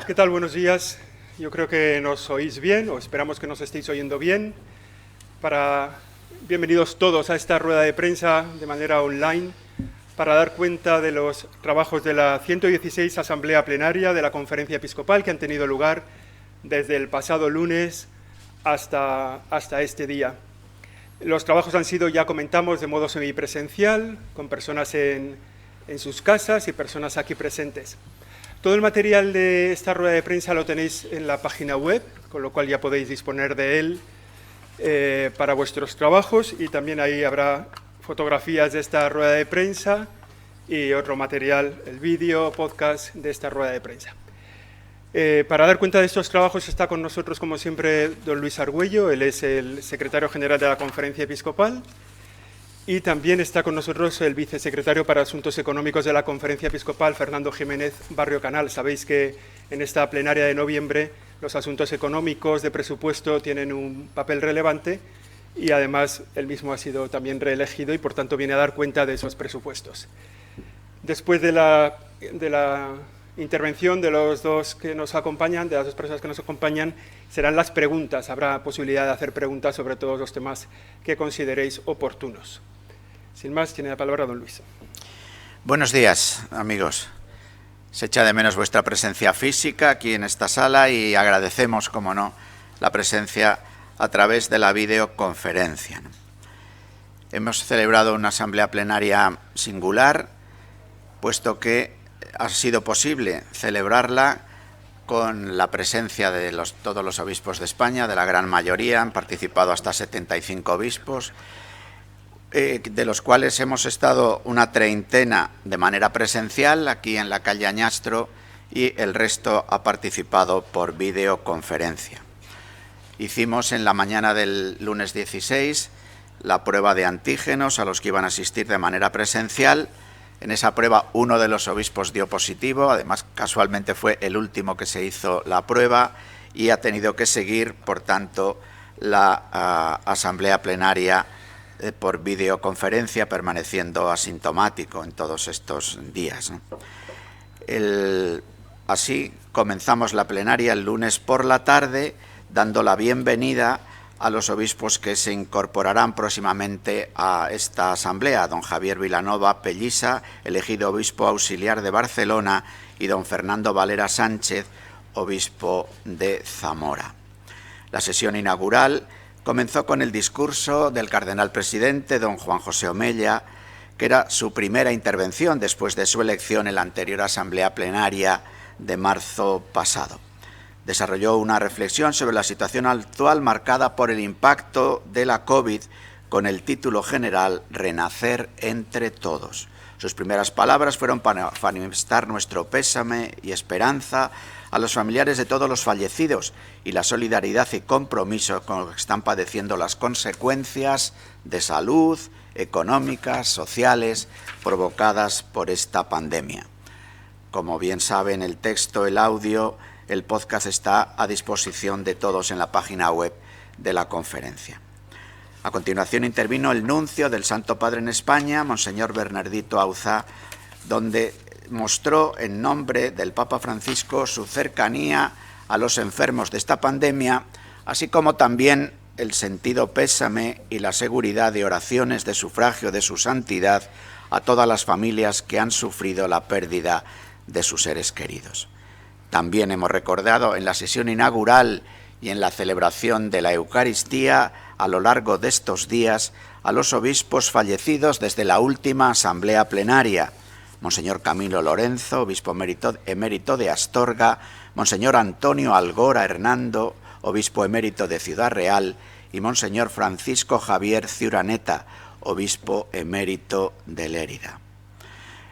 ¿Qué tal? Buenos días. Yo creo que nos oís bien, o esperamos que nos estéis oyendo bien. Bienvenidos todos a esta rueda de prensa de manera online para dar cuenta de los trabajos de la 116 Asamblea Plenaria de la Conferencia Episcopal que han tenido lugar desde el pasado lunes hasta este día. Los trabajos han sido, ya comentamos, de modo semipresencial, con personas en sus casas y personas aquí presentes. Todo el material de esta rueda de prensa lo tenéis en la página web, con lo cual ya podéis disponer de él para vuestros trabajos, y también ahí habrá fotografías de esta rueda de prensa y otro material, el vídeo, podcast de esta rueda de prensa. Para dar cuenta de estos trabajos está con nosotros, como siempre, don Luis Argüello. Él es el secretario general de la Conferencia Episcopal, y también está con nosotros el vicesecretario para Asuntos Económicos de la Conferencia Episcopal, Fernando Jiménez Barrio Canal. Sabéis que en esta plenaria de noviembre los asuntos económicos de presupuesto tienen un papel relevante, y además él mismo ha sido también reelegido y por tanto viene a dar cuenta de esos presupuestos. Después de la intervención de los dos que nos acompañan, de las dos personas que nos acompañan, serán las preguntas. Habrá posibilidad de hacer preguntas sobre todos los temas que consideréis oportunos. Sin más, tiene la palabra don Luis. Buenos días, amigos. Se echa de menos vuestra presencia física aquí en esta sala y agradecemos, como no, la presencia a través de la videoconferencia. Hemos celebrado una asamblea plenaria singular, puesto que ha sido posible celebrarla con la presencia de todos los obispos de España, de la gran mayoría. Han participado hasta 75 obispos, de los cuales hemos estado una treintena de manera presencial aquí en la calle Añastro, y el resto ha participado por videoconferencia. Hicimos en la mañana del lunes 16 la prueba de antígenos a los que iban a asistir de manera presencial. En esa prueba uno de los obispos dio positivo, además casualmente fue el último que se hizo la prueba, y ha tenido que seguir, por tanto, la asamblea plenaria por videoconferencia, permaneciendo asintomático en todos estos días, ¿no? Así comenzamos la plenaria el lunes por la tarde, dando la bienvenida a los obispos que se incorporarán próximamente a esta asamblea: don Javier Vilanova Pellisa, elegido obispo auxiliar de Barcelona, y don Fernando Valera Sánchez, obispo de Zamora. La sesión inaugural comenzó con el discurso del cardenal presidente, don Juan José Omella, que era su primera intervención después de su elección en la anterior asamblea plenaria de marzo pasado. Desarrolló una reflexión sobre la situación actual marcada por el impacto de la COVID, con el título general Renacer entre todos. Sus primeras palabras fueron para manifestar nuestro pésame y esperanza a los familiares de todos los fallecidos y la solidaridad y compromiso con los que están padeciendo las consecuencias de salud, económicas, sociales, provocadas por esta pandemia. Como bien saben, el texto, el audio, el podcast está a disposición de todos en la página web de la conferencia. A continuación intervino el nuncio del Santo Padre en España, Monseñor Bernardito Auza, donde mostró en nombre del Papa Francisco su cercanía a los enfermos de esta pandemia, así como también el sentido pésame y la seguridad de oraciones de sufragio de su santidad a todas las familias que han sufrido la pérdida de sus seres queridos. También hemos recordado en la sesión inaugural y en la celebración de la Eucaristía a lo largo de estos días a los obispos fallecidos desde la última asamblea plenaria: Monseñor Camilo Lorenzo, obispo emérito de Astorga; Monseñor Antonio Algora Hernando, obispo emérito de Ciudad Real; y Monseñor Francisco Javier Ciuraneta, obispo emérito de Lérida.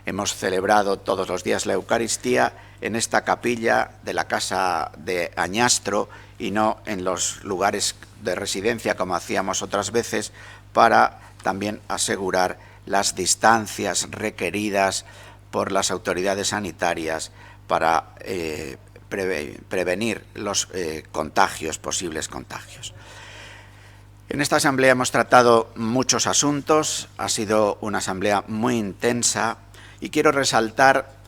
Hemos celebrado todos los días la Eucaristía en esta capilla de la Casa de Añastro y no en los lugares de residencia como hacíamos otras veces, para también asegurar las distancias requeridas por las autoridades sanitarias para prevenir los posibles contagios. En esta asamblea hemos tratado muchos asuntos, ha sido una asamblea muy intensa, y quiero resaltar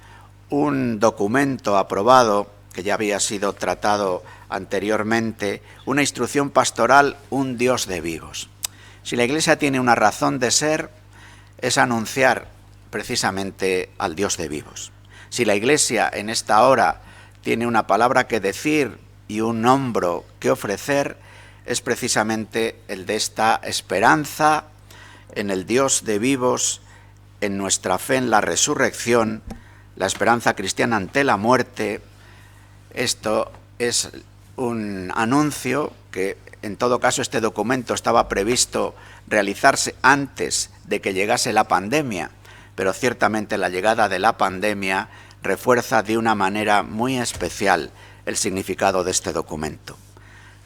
un documento aprobado que ya había sido tratado anteriormente, una instrucción pastoral, un Dios de vivos. Si la Iglesia tiene una razón de ser, es anunciar precisamente al Dios de vivos. Si la Iglesia en esta hora tiene una palabra que decir y un hombro que ofrecer, es precisamente el de esta esperanza en el Dios de vivos, en nuestra fe en la resurrección, la esperanza cristiana ante la muerte. Esto es un anuncio que, en todo caso, este documento estaba previsto realizarse antes de que llegase la pandemia, pero ciertamente la llegada de la pandemia refuerza de una manera muy especial el significado de este documento.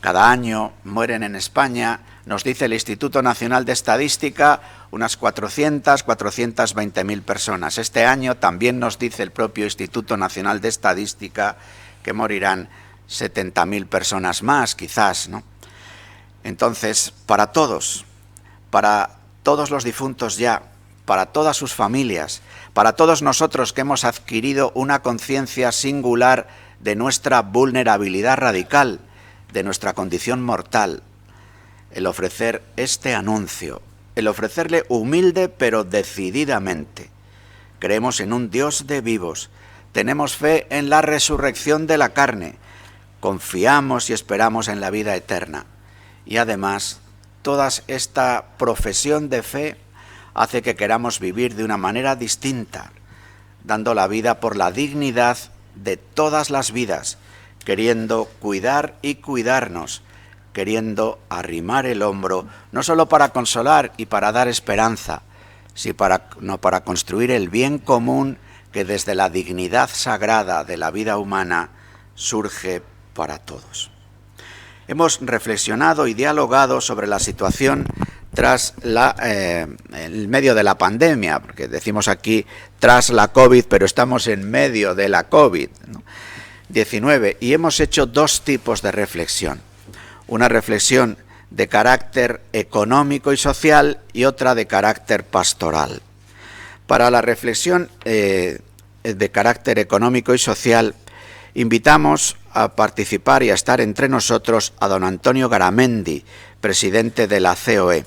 Cada año mueren en España, nos dice el Instituto Nacional de Estadística, unas 420.000 personas. Este año también nos dice el propio Instituto Nacional de Estadística que morirán 70.000 personas más, quizás, ¿no? Entonces, para todos los difuntos ya, para todas sus familias, para todos nosotros que hemos adquirido una conciencia singular de nuestra vulnerabilidad radical, de nuestra condición mortal, el ofrecer este anuncio, el ofrecerle humilde pero decididamente. Creemos en un Dios de vivos, tenemos fe en la resurrección de la carne, confiamos y esperamos en la vida eterna. Y además, toda esta profesión de fe hace que queramos vivir de una manera distinta, dando la vida por la dignidad de todas las vidas, queriendo cuidar y cuidarnos, queriendo arrimar el hombro, no solo para consolar y para dar esperanza, sino para construir el bien común que desde la dignidad sagrada de la vida humana surge para todos. Hemos reflexionado y dialogado sobre la situación tras el medio de la pandemia, porque decimos aquí tras la COVID, pero estamos en medio de la COVID-19, y hemos hecho dos tipos de reflexión. Una reflexión de carácter económico y social y otra de carácter pastoral. Para la reflexión de carácter económico y social, invitamos a participar y a estar entre nosotros a don Antonio Garamendi, presidente de la COE,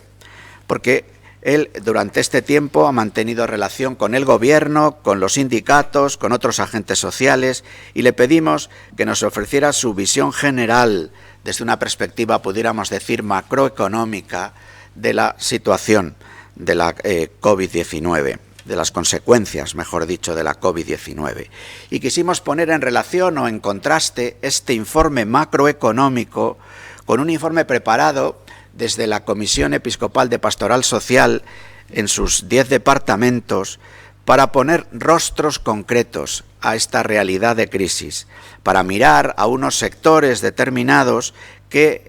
porque él durante este tiempo ha mantenido relación con el gobierno, con los sindicatos, con otros agentes sociales, y le pedimos que nos ofreciera su visión general desde una perspectiva, pudiéramos decir, macroeconómica de la situación de la COVID-19, de las consecuencias, mejor dicho, de la COVID-19. Y quisimos poner en relación o en contraste este informe macroeconómico con un informe preparado desde la Comisión Episcopal de Pastoral Social en sus 10 departamentos para poner rostros concretos a esta realidad de crisis, para mirar a unos sectores determinados que,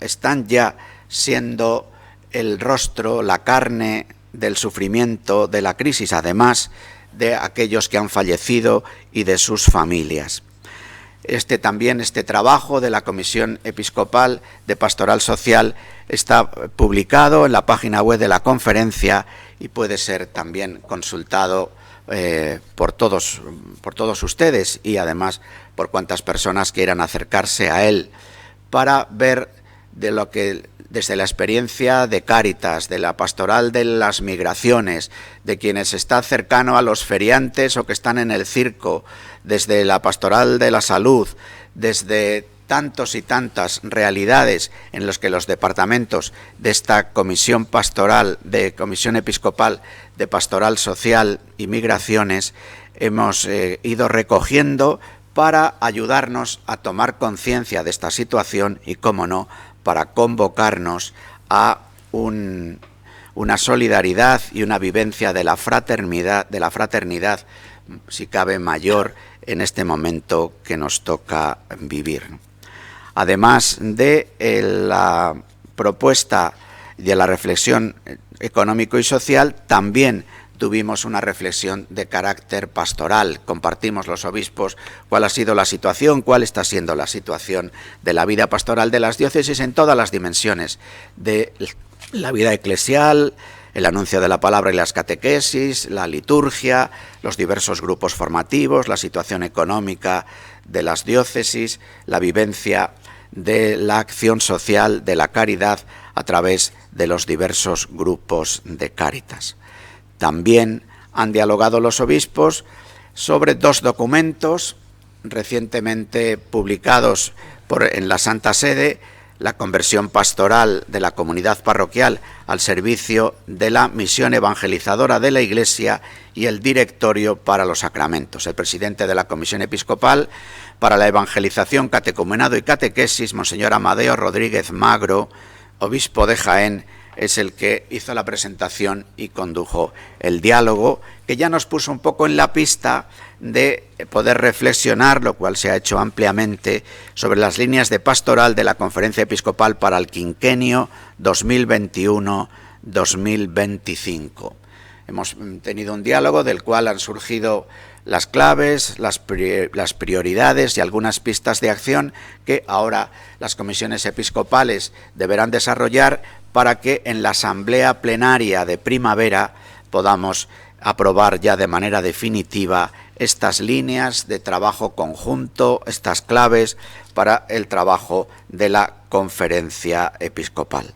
están ya siendo el rostro, la carne del sufrimiento de la crisis, además de aquellos que han fallecido y de sus familias. Este trabajo de la Comisión Episcopal de Pastoral Social está publicado en la página web de la conferencia y puede ser también consultado por todos ustedes y además por cuantas personas quieran acercarse a él para ver de lo que desde la experiencia de Cáritas, de la pastoral de las migraciones, de quienes están cercano a los feriantes o que están en el circo, desde la pastoral de la salud, desde tantos y tantas realidades en los que los departamentos de esta comisión pastoral, de Comisión Episcopal de Pastoral Social y Migraciones, hemos ido recogiendo para ayudarnos a tomar conciencia de esta situación y, cómo no, para convocarnos a una solidaridad y una vivencia de la fraternidad, si cabe mayor, en este momento que nos toca vivir. Además de la propuesta de la reflexión económico y social, también tuvimos una reflexión de carácter pastoral. Compartimos los obispos cuál ha sido la situación, cuál está siendo la situación de la vida pastoral de las diócesis en todas las dimensiones de la vida eclesial, el anuncio de la palabra y las catequesis, la liturgia, los diversos grupos formativos, la situación económica de las diócesis, la vivencia de la acción social, de la caridad, a través de los diversos grupos de Cáritas. También han dialogado los obispos sobre 2 documentos recientemente publicados en la Santa Sede: la conversión pastoral de la comunidad parroquial al servicio de la misión evangelizadora de la Iglesia y el directorio para los sacramentos. El presidente de la Comisión Episcopal para la Evangelización, Catecumenado y Catequesis, Monseñor Amadeo Rodríguez Magro, obispo de Jaén, es el que hizo la presentación y condujo el diálogo, que ya nos puso un poco en la pista de poder reflexionar, lo cual se ha hecho ampliamente, sobre las líneas de pastoral de la Conferencia Episcopal para el quinquenio 2021-2025. Hemos tenido un diálogo del cual han surgido las claves, las prioridades y algunas pistas de acción que ahora las comisiones episcopales deberán desarrollar para que en la asamblea plenaria de primavera podamos aprobar ya de manera definitiva estas líneas de trabajo conjunto, estas claves para el trabajo de la conferencia episcopal.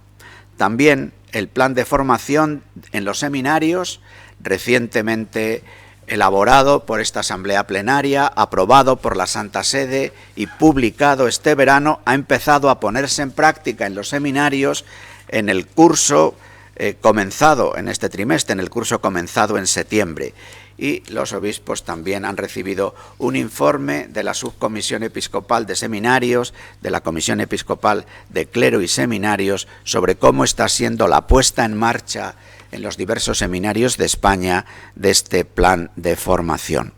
También el plan de formación en los seminarios, recientemente elaborado por esta asamblea plenaria, aprobado por la Santa Sede y publicado este verano, ha empezado a ponerse en práctica en los seminarios en el curso comenzado en este trimestre, en el curso comenzado en septiembre. Y los obispos también han recibido un informe de la Subcomisión Episcopal de Seminarios, de la Comisión Episcopal de Clero y Seminarios, sobre cómo está siendo la puesta en marcha en los diversos seminarios de España de este plan de formación.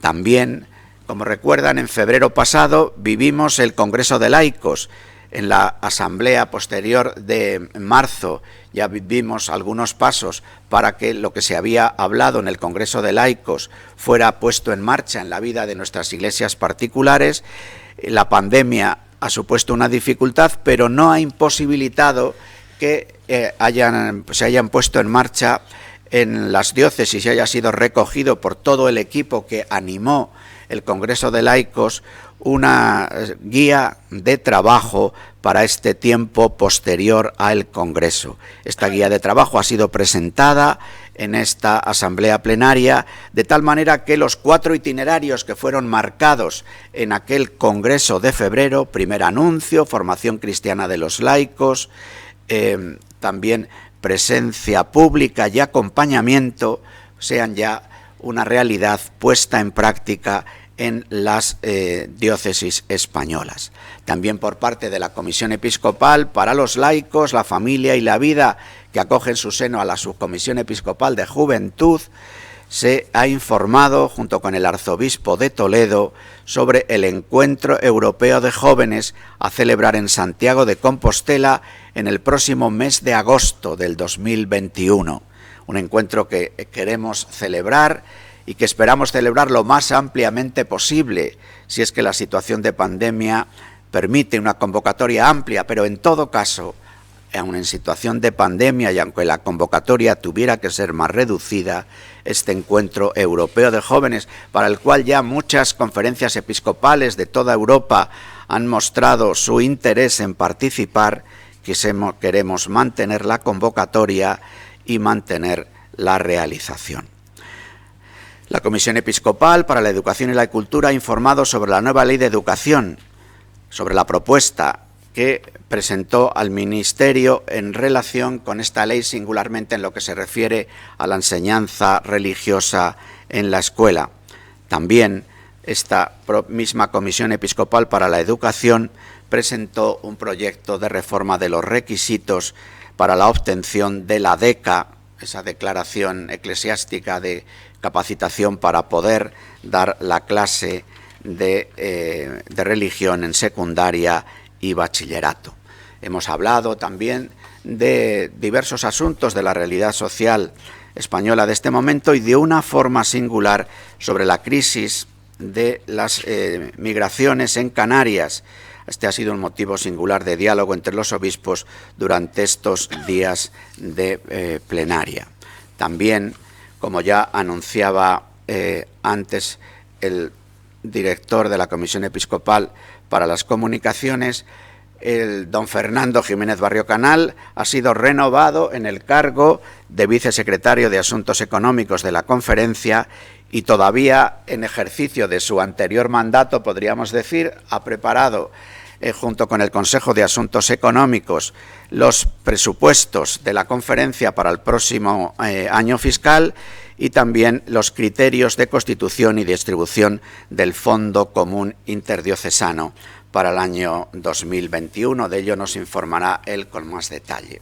También, como recuerdan, en febrero pasado vivimos el Congreso de Laicos. En la asamblea posterior de marzo ya vimos algunos pasos para que lo que se había hablado en el Congreso de Laicos fuera puesto en marcha en la vida de nuestras iglesias particulares. La pandemia ha supuesto una dificultad, pero no ha imposibilitado que se hayan puesto en marcha en las diócesis y haya sido recogido por todo el equipo que animó el Congreso de Laicos una guía de trabajo para este tiempo posterior al Congreso. Esta guía de trabajo ha sido presentada en esta asamblea plenaria, de tal manera que los 4 itinerarios que fueron marcados en aquel Congreso de febrero, primer anuncio, formación cristiana de los laicos, también presencia pública y acompañamiento, sean ya una realidad puesta en práctica en las diócesis españolas. También por parte de la Comisión Episcopal para los Laicos, la Familia y la Vida, que acoge en su seno a la Subcomisión Episcopal de Juventud, se ha informado, junto con el arzobispo de Toledo, sobre el Encuentro Europeo de Jóvenes a celebrar en Santiago de Compostela en el próximo mes de agosto del 2021. Un encuentro que queremos celebrar y que esperamos celebrar lo más ampliamente posible, si es que la situación de pandemia permite una convocatoria amplia, pero en todo caso, aun en situación de pandemia y aunque la convocatoria tuviera que ser más reducida, este encuentro europeo de jóvenes, para el cual ya muchas conferencias episcopales de toda Europa han mostrado su interés en participar, queremos mantener la convocatoria y mantener la realización. La Comisión Episcopal para la Educación y la Cultura ha informado sobre la nueva Ley de Educación, sobre la propuesta que presentó al Ministerio en relación con esta ley, singularmente en lo que se refiere a la enseñanza religiosa en la escuela. También esta misma Comisión Episcopal para la Educación presentó un proyecto de reforma de los requisitos para la obtención de la DECA, esa declaración eclesiástica de capacitación para poder dar la clase de religión en secundaria y bachillerato. Hemos hablado también de diversos asuntos de la realidad social española de este momento y de una forma singular sobre la crisis de las migraciones en Canarias. Este ha sido un motivo singular de diálogo entre los obispos durante estos días de plenaria. También, como ya anunciaba antes el director de la Comisión Episcopal para las Comunicaciones, el don Fernando Jiménez Barrio Canal ha sido renovado en el cargo de vicesecretario de Asuntos Económicos de la Conferencia y todavía en ejercicio de su anterior mandato, podríamos decir, ha preparado junto con el Consejo de Asuntos Económicos los presupuestos de la Conferencia para el próximo año fiscal y también los criterios de constitución y distribución del Fondo Común Interdiocesano para el año 2021. De ello nos informará él con más detalle.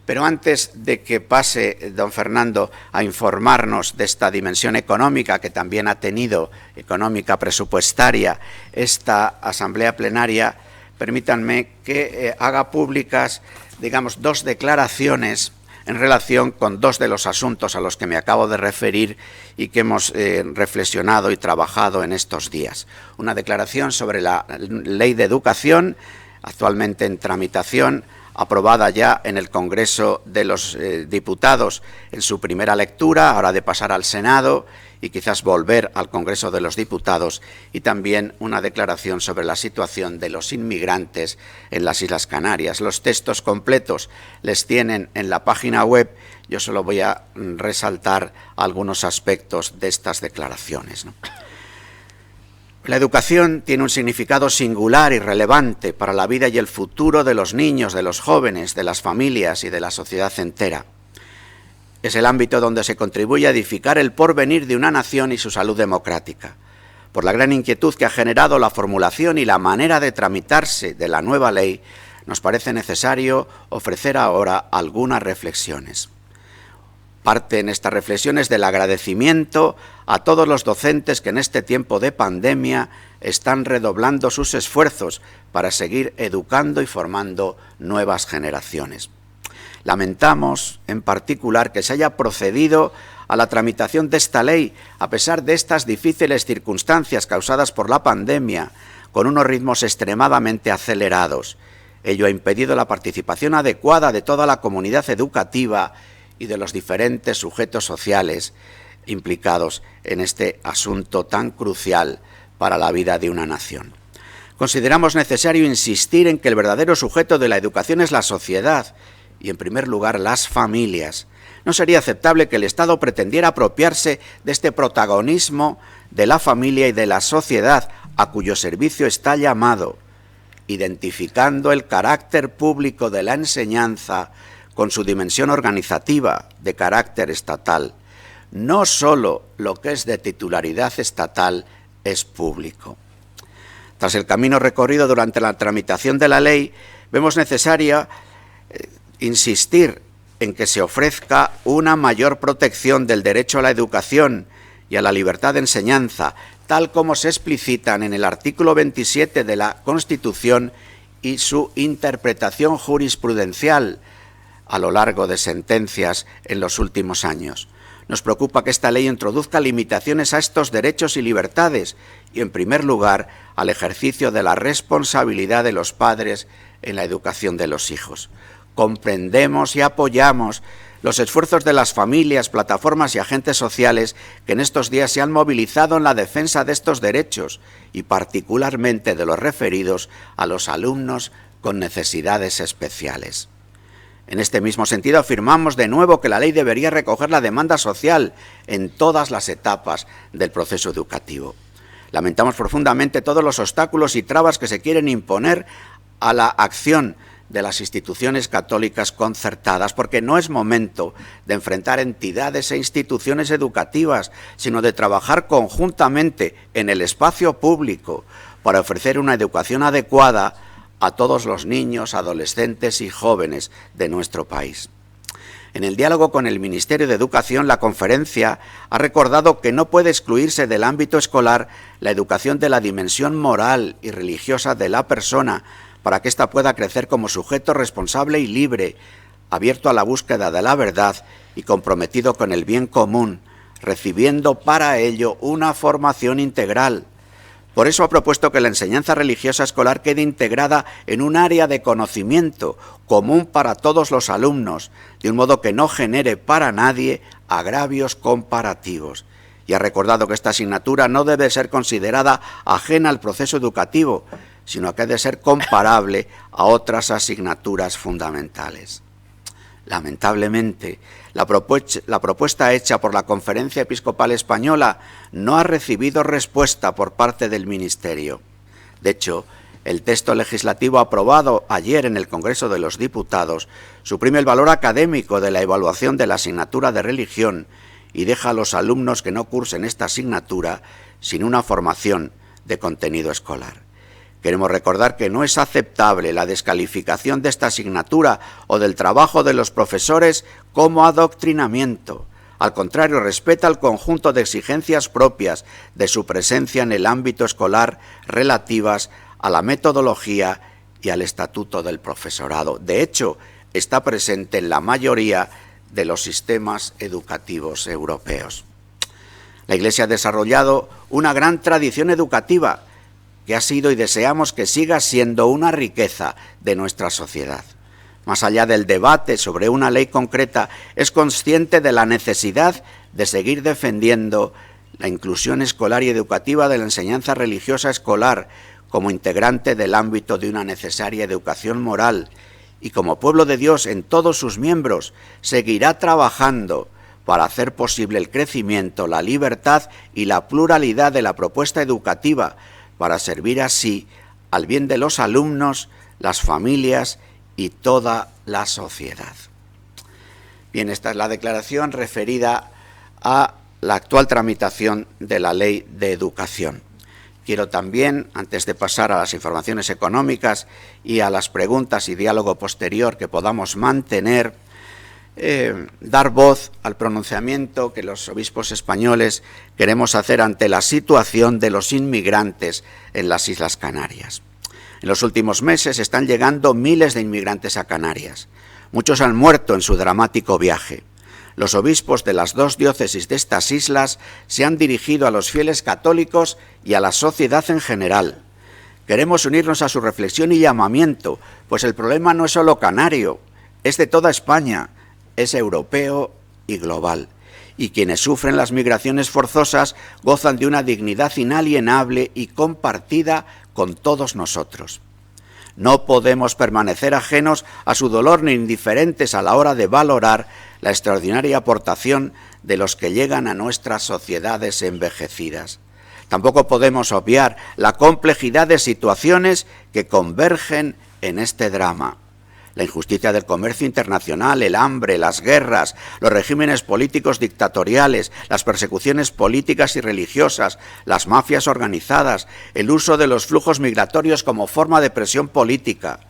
Pero antes de que pase don Fernando a informarnos de esta dimensión económica que también ha tenido, económica presupuestaria, esta asamblea plenaria, permítanme que haga públicas, digamos, dos declaraciones en relación con dos de los asuntos a los que me acabo de referir y que hemos reflexionado y trabajado en estos días. Una declaración sobre la Ley de Educación, actualmente en tramitación, aprobada ya en el Congreso de los Diputados en su primera lectura, ahora de pasar al Senado y quizás volver al Congreso de los Diputados, y también una declaración sobre la situación de los inmigrantes en las Islas Canarias. Los textos completos les tienen en la página web. Yo solo voy a resaltar algunos aspectos de estas declaraciones, ¿no? La educación tiene un significado singular y relevante para la vida y el futuro de los niños, de los jóvenes, de las familias y de la sociedad entera. Es el ámbito donde se contribuye a edificar el porvenir de una nación y su salud democrática. Por la gran inquietud que ha generado la formulación y la manera de tramitarse de la nueva ley, nos parece necesario ofrecer ahora algunas reflexiones. Parte en estas reflexiones del agradecimiento a todos los docentes que en este tiempo de pandemia están redoblando sus esfuerzos para seguir educando y formando nuevas generaciones. Lamentamos, en particular, que se haya procedido a la tramitación de esta ley, a pesar de estas difíciles circunstancias causadas por la pandemia, con unos ritmos extremadamente acelerados. Ello ha impedido la participación adecuada de toda la comunidad educativa y de los diferentes sujetos sociales implicados en este asunto tan crucial para la vida de una nación. Consideramos necesario insistir en que el verdadero sujeto de la educación es la sociedad y, en primer lugar, las familias. No sería aceptable que el Estado pretendiera apropiarse de este protagonismo de la familia y de la sociedad a cuyo servicio está llamado, identificando el carácter público de la enseñanza con su dimensión organizativa de carácter estatal. No solo lo que es de titularidad estatal es público. Tras el camino recorrido durante la tramitación de la ley, vemos necesaria insistir en que se ofrezca una mayor protección del derecho a la educación y a la libertad de enseñanza, tal como se explicitan en el artículo 27 de la Constitución y su interpretación jurisprudencial a lo largo de sentencias en los últimos años. Nos preocupa que esta ley introduzca limitaciones a estos derechos y libertades y, en primer lugar, al ejercicio de la responsabilidad de los padres en la educación de los hijos. Comprendemos y apoyamos los esfuerzos de las familias, plataformas y agentes sociales que en estos días se han movilizado en la defensa de estos derechos y particularmente de los referidos a los alumnos con necesidades especiales. En este mismo sentido, afirmamos de nuevo que la ley debería recoger la demanda social en todas las etapas del proceso educativo. Lamentamos profundamente todos los obstáculos y trabas que se quieren imponer a la acción de las instituciones católicas concertadas, porque no es momento de enfrentar entidades e instituciones educativas, sino de trabajar conjuntamente en el espacio público para ofrecer una educación adecuada a todos los niños, adolescentes y jóvenes de nuestro país. En el diálogo con el Ministerio de Educación, la conferencia ha recordado que no puede excluirse del ámbito escolar la educación de la dimensión moral y religiosa de la persona, para que ésta pueda crecer como sujeto responsable y libre, abierto a la búsqueda de la verdad y comprometido con el bien común, recibiendo para ello una formación integral. Por eso ha propuesto que la enseñanza religiosa escolar quede integrada en un área de conocimiento común para todos los alumnos, de un modo que no genere para nadie agravios comparativos. y ha recordado que esta asignatura no debe ser considerada ajena al proceso educativo, sino que ha de ser comparable a otras asignaturas fundamentales. Lamentablemente, la propuesta hecha por la Conferencia Episcopal Española no ha recibido respuesta por parte del Ministerio. De hecho, el texto legislativo aprobado ayer en el Congreso de los Diputados suprime el valor académico de la evaluación de la asignatura de religión y deja a los alumnos que no cursen esta asignatura sin una formación de contenido escolar. Queremos recordar que no es aceptable la descalificación de esta asignatura o del trabajo de los profesores como adoctrinamiento. Al contrario, respeta el conjunto de exigencias propias de su presencia en el ámbito escolar relativas a la metodología y al estatuto del profesorado. De hecho, está presente en la mayoría de los sistemas educativos europeos. La Iglesia ha desarrollado una gran tradición educativa que ha sido y deseamos que siga siendo una riqueza de nuestra sociedad. Más allá del debate sobre una ley concreta, es consciente de la necesidad de seguir defendiendo la inclusión escolar y educativa de la enseñanza religiosa escolar como integrante del ámbito de una necesaria educación moral, y como pueblo de Dios en todos sus miembros seguirá trabajando para hacer posible el crecimiento, la libertad y la pluralidad de la propuesta educativa, para servir así al bien de los alumnos, las familias y toda la sociedad. Bien, esta es la declaración referida a la actual tramitación de la Ley de Educación. Quiero también, antes de pasar a las informaciones económicas y a las preguntas y diálogo posterior que podamos mantener, dar voz al pronunciamiento que los obispos españoles queremos hacer ante la situación de los inmigrantes en las Islas Canarias. En los últimos meses están llegando miles de inmigrantes a Canarias. Muchos han muerto en su dramático viaje. Los obispos de las dos diócesis de estas islas se han dirigido a los fieles católicos y a la sociedad en general. Queremos unirnos a su reflexión y llamamiento, pues el problema no es solo canario, es de toda España, es europeo y global. Y quienes sufren las migraciones forzosas gozan de una dignidad inalienable y compartida con todos nosotros. No podemos permanecer ajenos a su dolor ni indiferentes a la hora de valorar la extraordinaria aportación de los que llegan a nuestras sociedades envejecidas. Tampoco podemos obviar la complejidad de situaciones que convergen en este drama. La injusticia del comercio internacional, el hambre, las guerras, los regímenes políticos dictatoriales, las persecuciones políticas y religiosas, las mafias organizadas, el uso de los flujos migratorios como forma de presión política.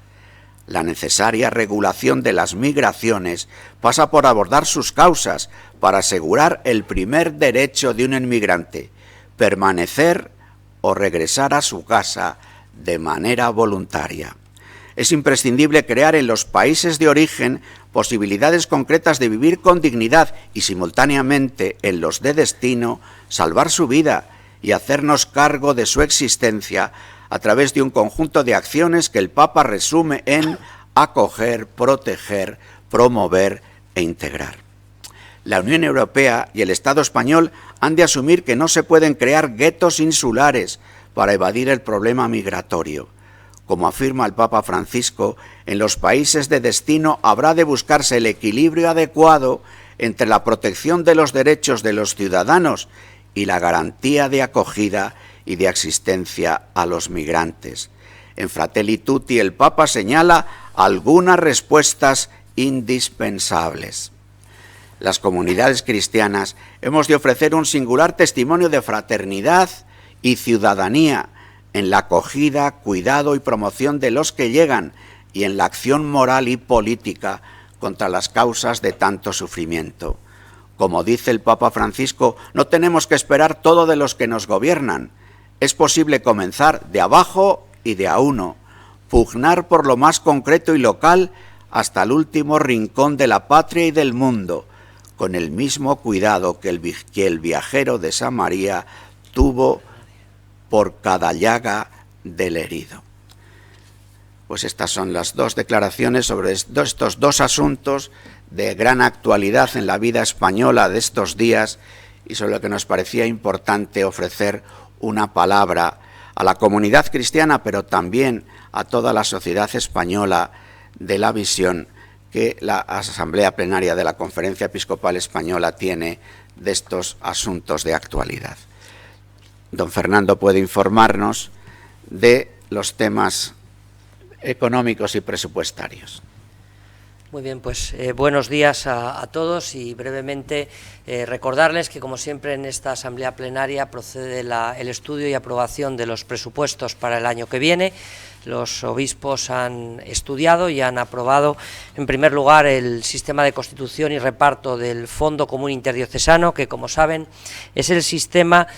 La necesaria regulación de las migraciones pasa por abordar sus causas para asegurar el primer derecho de un inmigrante, permanecer o regresar a su casa de manera voluntaria. Es imprescindible crear en los países de origen posibilidades concretas de vivir con dignidad y simultáneamente en los de destino salvar su vida y hacernos cargo de su existencia a través de un conjunto de acciones que el Papa resume en acoger, proteger, promover e integrar. La Unión Europea y el Estado español han de asumir que no se pueden crear guetos insulares para evadir el problema migratorio. Como afirma el Papa Francisco, en los países de destino habrá de buscarse el equilibrio adecuado entre la protección de los derechos de los ciudadanos y la garantía de acogida y de asistencia a los migrantes. En Fratelli Tutti el Papa señala algunas respuestas indispensables. Las comunidades cristianas hemos de ofrecer un singular testimonio de fraternidad y ciudadanía en la acogida, cuidado y promoción de los que llegan y en la acción moral y política contra las causas de tanto sufrimiento. Como dice el Papa Francisco, no tenemos que esperar todo de los que nos gobiernan. Es posible comenzar de abajo y de a uno, pugnar por lo más concreto y local hasta el último rincón de la patria y del mundo, con el mismo cuidado que el viajero de Samaria tuvo por cada llaga del herido. Pues estas son las dos declaraciones sobre estos dos asuntos de gran actualidad en la vida española de estos días y sobre lo que nos parecía importante ofrecer una palabra a la comunidad cristiana, pero también a toda la sociedad española, de la visión que la Asamblea Plenaria de la Conferencia Episcopal Española tiene de estos asuntos de actualidad. Don Fernando puede informarnos de los temas económicos y presupuestarios. Muy bien, pues buenos días a todos y brevemente recordarles que, como siempre, en esta asamblea plenaria procede el estudio y aprobación de los presupuestos para el año que viene. Los obispos han estudiado y han aprobado, en primer lugar, el sistema de constitución y reparto del Fondo Común Interdiocesano, que, como saben, es el sistema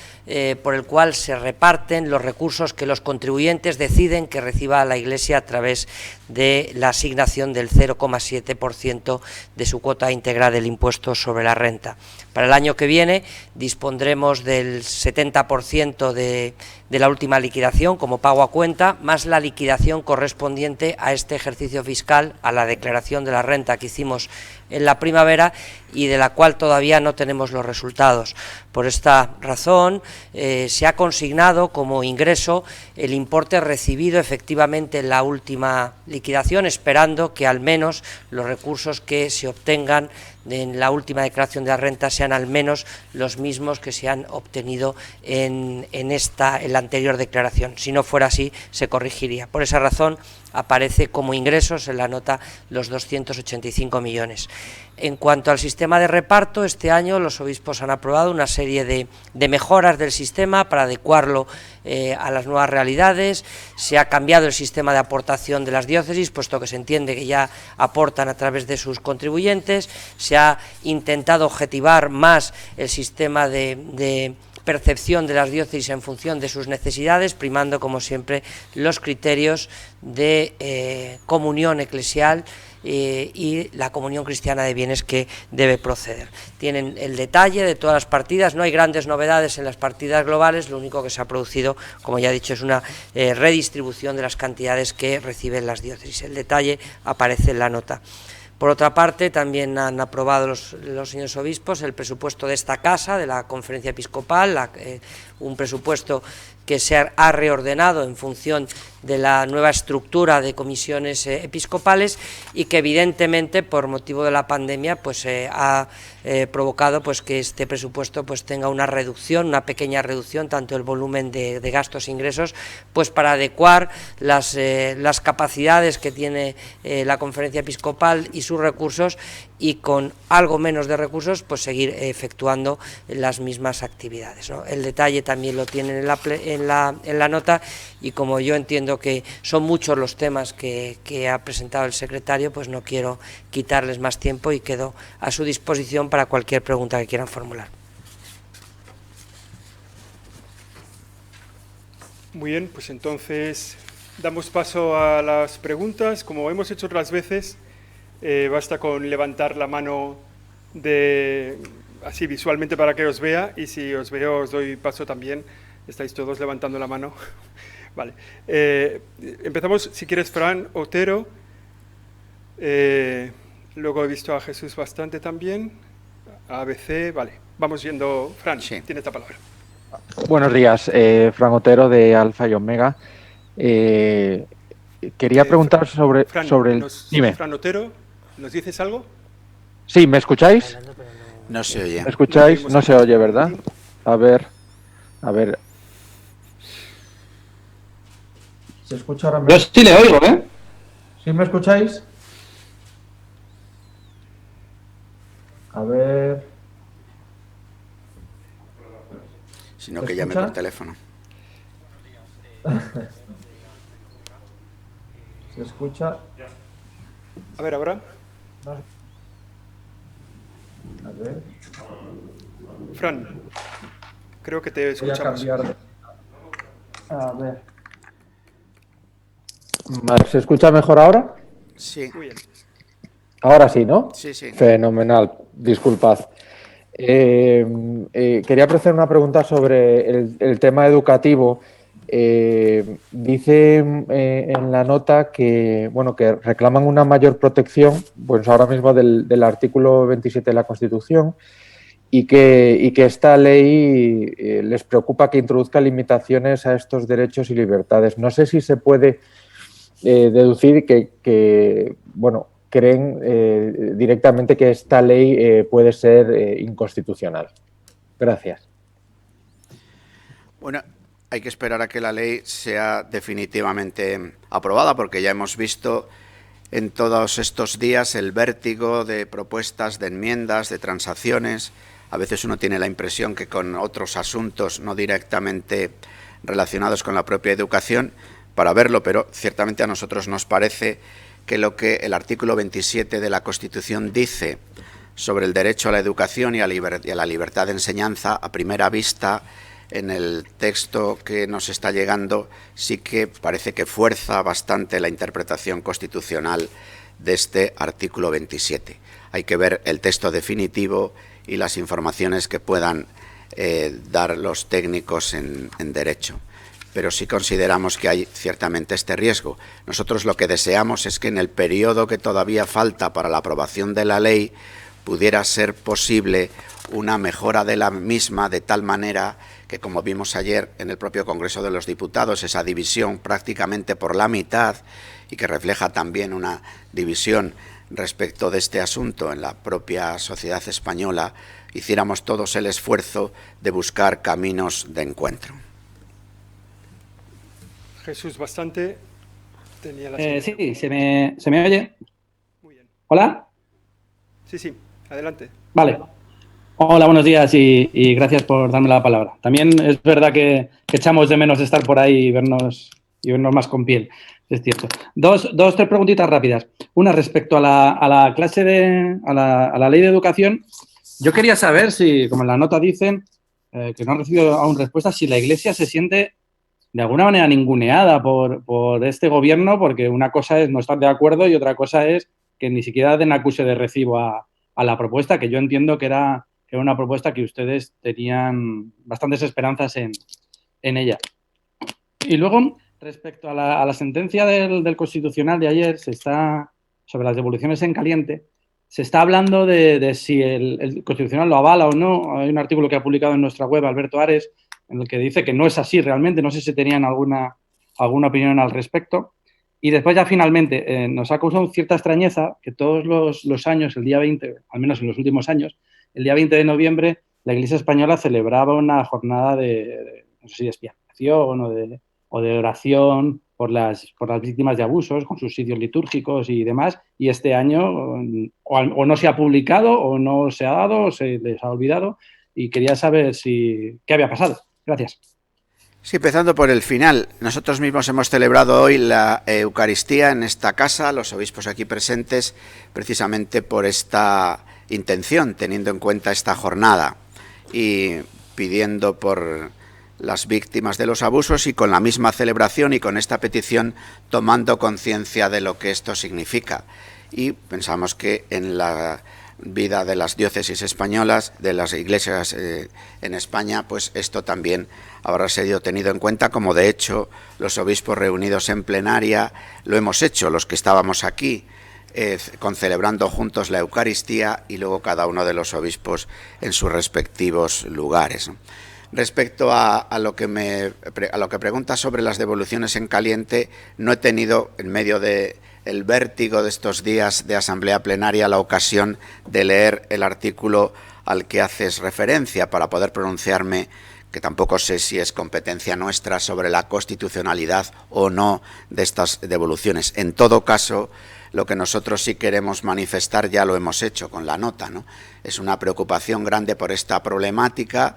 por el cual se reparten los recursos que los contribuyentes deciden que reciba la Iglesia a través de la asignación del 0,7% de su cuota íntegra del impuesto sobre la renta. Para el año que viene dispondremos del 70% de la última liquidación como pago a cuenta, más la liquidación correspondiente a este ejercicio fiscal, a la declaración de la renta que hicimos en la primavera y de la cual todavía no tenemos los resultados. Por esta razón se ha consignado como ingreso el importe recibido efectivamente en la última liquidación, esperando que al menos los recursos que se obtengan en la última declaración de la renta sean al menos los mismos que se han obtenido en la anterior declaración. Si no fuera así, se corregiría. Por esa razón aparece como ingresos en la nota los 285 millones. En cuanto al sistema de reparto, este año los obispos han aprobado una serie de mejoras del sistema para adecuarlo a las nuevas realidades. Se ha cambiado el sistema de aportación de las diócesis, puesto que se entiende que ya aportan a través de sus contribuyentes. Se ha intentado objetivar más el sistema de percepción de las diócesis en función de sus necesidades, primando, como siempre, los criterios de comunión eclesial y la comunión cristiana de bienes que debe proceder. Tienen el detalle de todas las partidas, no hay grandes novedades en las partidas globales, lo único que se ha producido, como ya he dicho, es una redistribución de las cantidades que reciben las diócesis. El detalle aparece en la nota. Por otra parte, también han aprobado los señores obispos el presupuesto de esta casa, de la Conferencia Episcopal, un presupuesto que se ha reordenado en función de la nueva estructura de comisiones episcopales y que evidentemente por motivo de la pandemia pues ha provocado pues que este presupuesto pues tenga una reducción, una pequeña reducción, tanto el volumen de gastos e ingresos, pues para adecuar las capacidades que tiene la Conferencia Episcopal y sus recursos, y con algo menos de recursos pues seguir efectuando las mismas actividades, ¿no? El detalle también lo tienen en la nota, y como yo entiendo que son muchos los temas que ha presentado el secretario, pues no quiero quitarles más tiempo y quedo a su disposición para cualquier pregunta que quieran formular. Muy bien, pues entonces damos paso a las preguntas. Como hemos hecho otras veces, basta con levantar la mano así visualmente para que os vea, y si os veo os doy paso también. Estáis todos levantando la mano. Vale. Empezamos, si quieres, Fran Otero. Luego he visto a Jesús bastante también. ABC, vale. Vamos yendo. Fran, sí, tienes la palabra. Buenos días, Fran Otero de Alfa y Omega. Quería preguntar sobre el... Dime. Fran Otero, ¿nos dices algo? Sí, ¿me escucháis? No se oye. ¿Me escucháis? No se oye, ¿verdad? A ver. ¿Se escucha ahora mismo? Yo sí le oigo, ¿eh? ¿Sí me escucháis? A ver... Sino que llame por teléfono. ¿Se escucha? A ver, ahora. A ver... Fran, creo que te escuchamos. Voy a cambiar de... A ver... ¿Se escucha mejor ahora? Sí. Muy bien. Ahora sí, ¿no? Sí, sí. Fenomenal, disculpad. Quería hacer una pregunta sobre el tema educativo. Dice en la nota que, bueno, que reclaman una mayor protección, pues ahora mismo del artículo 27 de la Constitución, y que esta ley les preocupa que introduzca limitaciones a estos derechos y libertades. No sé si se puede deducir que bueno, creen directamente que esta ley puede ser inconstitucional. Gracias. Bueno, hay que esperar a que la ley sea definitivamente aprobada, porque ya hemos visto en todos estos días el vértigo de propuestas, de enmiendas, de transacciones. A veces uno tiene la impresión que con otros asuntos no directamente relacionados con la propia educación, para verlo, pero ciertamente a nosotros nos parece que lo que el artículo 27 de la Constitución dice sobre el derecho a la educación y a la libertad de enseñanza, a primera vista, en el texto que nos está llegando, sí que parece que fuerza bastante la interpretación constitucional de este artículo 27. Hay que ver el texto definitivo y las informaciones que puedan dar los técnicos en derecho. Pero sí consideramos que hay ciertamente este riesgo. Nosotros lo que deseamos es que en el periodo que todavía falta para la aprobación de la ley pudiera ser posible una mejora de la misma, de tal manera que, como vimos ayer en el propio Congreso de los Diputados, esa división prácticamente por la mitad, y que refleja también una división respecto de este asunto en la propia sociedad española, hiciéramos todos el esfuerzo de buscar caminos de encuentro. Jesús, bastante. Tenía la sí, ¿se me oye? Muy bien. ¿Hola? Sí, adelante. Vale. Hola, buenos días y gracias por darme la palabra. También es verdad que echamos de menos estar por ahí y vernos más con piel, es cierto. Tres preguntitas rápidas. Una, respecto a la clase a la ley de educación, yo quería saber si, como en la nota dicen, que no han recibido aún respuesta, si la Iglesia se siente de alguna manera ninguneada por este gobierno, porque una cosa es no estar de acuerdo y otra cosa es que ni siquiera den acuse de recibo a la propuesta, que yo entiendo que era una propuesta que ustedes tenían bastantes esperanzas en ella. Y luego, respecto a la sentencia del Constitucional de ayer, sobre las devoluciones en caliente, se está hablando de si el Constitucional lo avala o no. Hay un artículo que ha publicado en nuestra web Alberto Ares, en el que dice que no es así realmente. No sé si tenían alguna opinión al respecto. Y después ya finalmente nos ha causado cierta extrañeza que todos los años, el día 20, al menos en los últimos años, el día 20 de noviembre, la Iglesia española celebraba una jornada no sé si de expiación o de oración por las víctimas de abusos, con sus sitios litúrgicos y demás. Y este año o no se ha publicado o no se ha dado o se les ha olvidado. Y quería saber qué había pasado. Gracias. Sí, empezando por el final. Nosotros mismos hemos celebrado hoy la Eucaristía en esta casa, los obispos aquí presentes, precisamente por esta intención, teniendo en cuenta esta jornada y pidiendo por las víctimas de los abusos, y con la misma celebración y con esta petición tomando conciencia de lo que esto significa. Y pensamos que en la vida de las diócesis españolas, de las iglesias en España, pues esto también habrá sido tenido en cuenta, como de hecho los obispos reunidos en plenaria lo hemos hecho, los que estábamos aquí, celebrando juntos la Eucaristía, y luego cada uno de los obispos en sus respectivos lugares. Respecto a lo que pregunta sobre las devoluciones en caliente, no he tenido, en medio de el vértigo de estos días de asamblea plenaria, la ocasión de leer el artículo al que haces referencia para poder pronunciarme, que tampoco sé si es competencia nuestra, sobre la constitucionalidad o no de estas devoluciones. En todo caso, lo que nosotros sí queremos manifestar, ya lo hemos hecho con la nota, ¿no? Es una preocupación grande por esta problemática,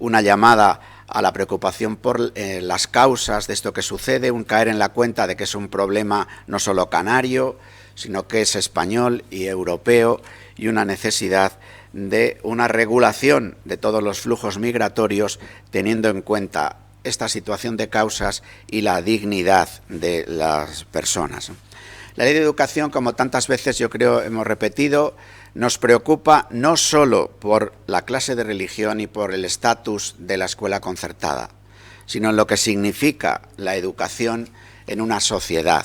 una llamada a la preocupación por las causas de esto que sucede, un caer en la cuenta de que es un problema no solo canario, sino que es español y europeo, y una necesidad de una regulación de todos los flujos migratorios, teniendo en cuenta esta situación de causas y la dignidad de las personas. La ley de educación, como tantas veces yo creo hemos repetido, nos preocupa no solo por la clase de religión y por el estatus de la escuela concertada, sino en lo que significa la educación en una sociedad.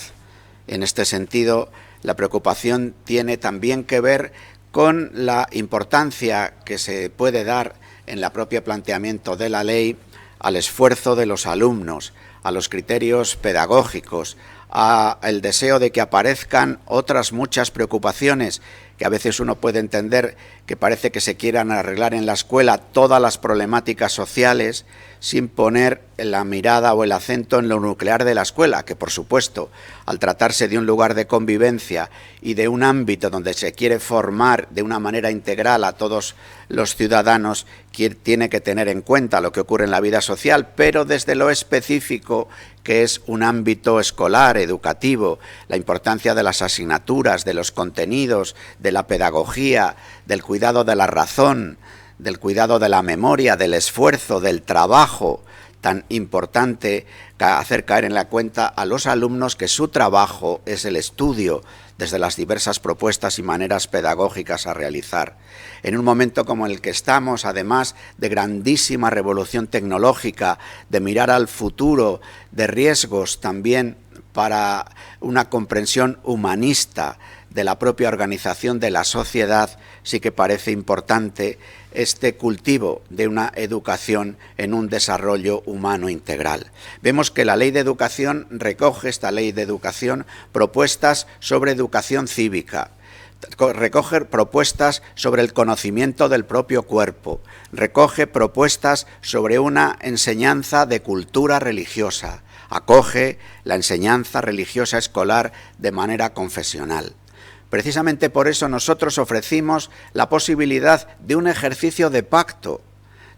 En este sentido, la preocupación tiene también que ver con la importancia que se puede dar en el propio planteamiento de la ley al esfuerzo de los alumnos, a los criterios pedagógicos, al deseo de que aparezcan otras muchas preocupaciones que a veces uno puede entender que parece que se quieran arreglar en la escuela todas las problemáticas sociales sin poner la mirada o el acento en lo nuclear de la escuela, que por supuesto, al tratarse de un lugar de convivencia y de un ámbito donde se quiere formar de una manera integral a todos los ciudadanos, tiene que tener en cuenta lo que ocurre en la vida social, pero desde lo específico que es un ámbito escolar, educativo, la importancia de las asignaturas, de los contenidos, de la pedagogía, del cuidado de la razón, del cuidado de la memoria, del esfuerzo, del trabajo, tan importante hacer caer en la cuenta a los alumnos que su trabajo es el estudio desde las diversas propuestas y maneras pedagógicas a realizar. En un momento como el que estamos, además de grandísima revolución tecnológica, de mirar al futuro, de riesgos también para una comprensión humanista de la propia organización de la sociedad, sí que parece importante este cultivo de una educación en un desarrollo humano integral. Vemos que la Ley de Educación recoge, esta Ley de Educación, propuestas sobre educación cívica, recoge propuestas sobre el conocimiento del propio cuerpo, recoge propuestas sobre una enseñanza de cultura religiosa, acoge la enseñanza religiosa escolar de manera confesional. Precisamente por eso nosotros ofrecimos la posibilidad de un ejercicio de pacto,